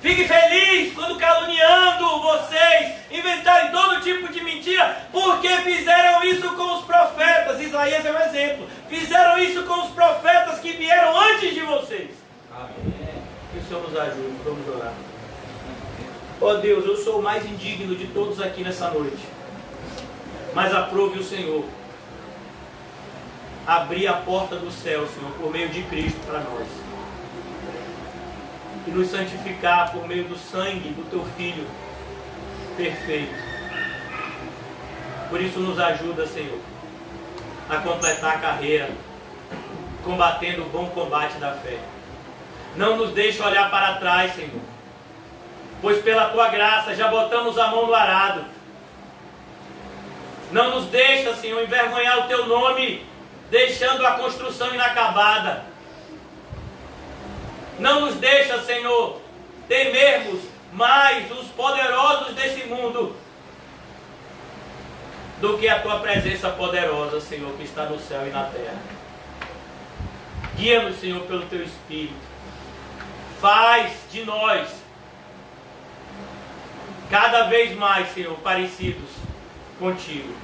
Fique feliz quando caluniando vocês inventarem todo tipo de mentira, porque fizeram isso com os profetas. Isaías é um exemplo. Fizeram isso com os profetas que vieram antes de vocês. Amém. Que o Senhor nos ajude. Vamos orar. Ó Deus, eu sou o mais indigno de todos aqui nessa noite. Mas aprove o Senhor abrir a porta do céu, Senhor, por meio de Cristo para nós. E nos santificar por meio do sangue do Teu Filho perfeito. Por isso nos ajuda, Senhor, a completar a carreira, combatendo o bom combate da fé. Não nos deixe olhar para trás, Senhor, pois pela Tua graça já botamos a mão no arado. Não nos deixa, Senhor, envergonhar o Teu nome, deixando a construção inacabada. Não nos deixa, Senhor, temermos mais os poderosos desse mundo do que a Tua presença poderosa, Senhor, que está no céu e na terra. Guia-nos, Senhor, pelo Teu Espírito. Faz de nós cada vez mais, Senhor, parecidos contigo.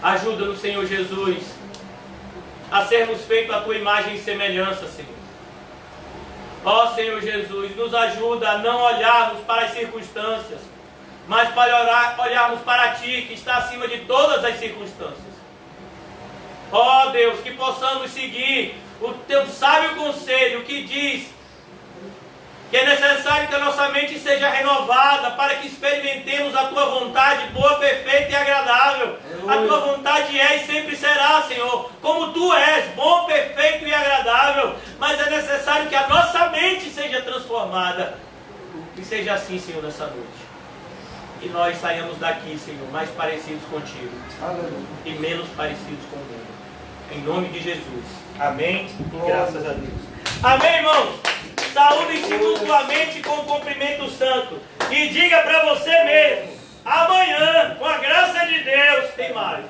Ajuda-nos, Senhor Jesus, a sermos feitos à Tua imagem e semelhança, Senhor. Ó Senhor Jesus, nos ajuda a não olharmos para as circunstâncias, mas para olharmos para Ti, que está acima de todas as circunstâncias. Ó Deus, que possamos seguir o Teu sábio conselho que diz que é necessário que a nossa mente seja renovada para que experimentemos a Tua vontade boa, perfeita e agradável. A Tua vontade é e sempre será, Senhor, como Tu és, bom, perfeito e agradável. Mas é necessário que a nossa mente seja transformada. Que seja assim, Senhor, nessa noite. E nós saiamos daqui, Senhor, mais parecidos contigo. E menos parecidos com o mundo. Em nome de Jesus. Amém. E graças a Deus. Amém, irmãos. Saúde-se mutuamente com o cumprimento santo. E diga para você mesmo: amanhã, com a graça de Deus, tem mais.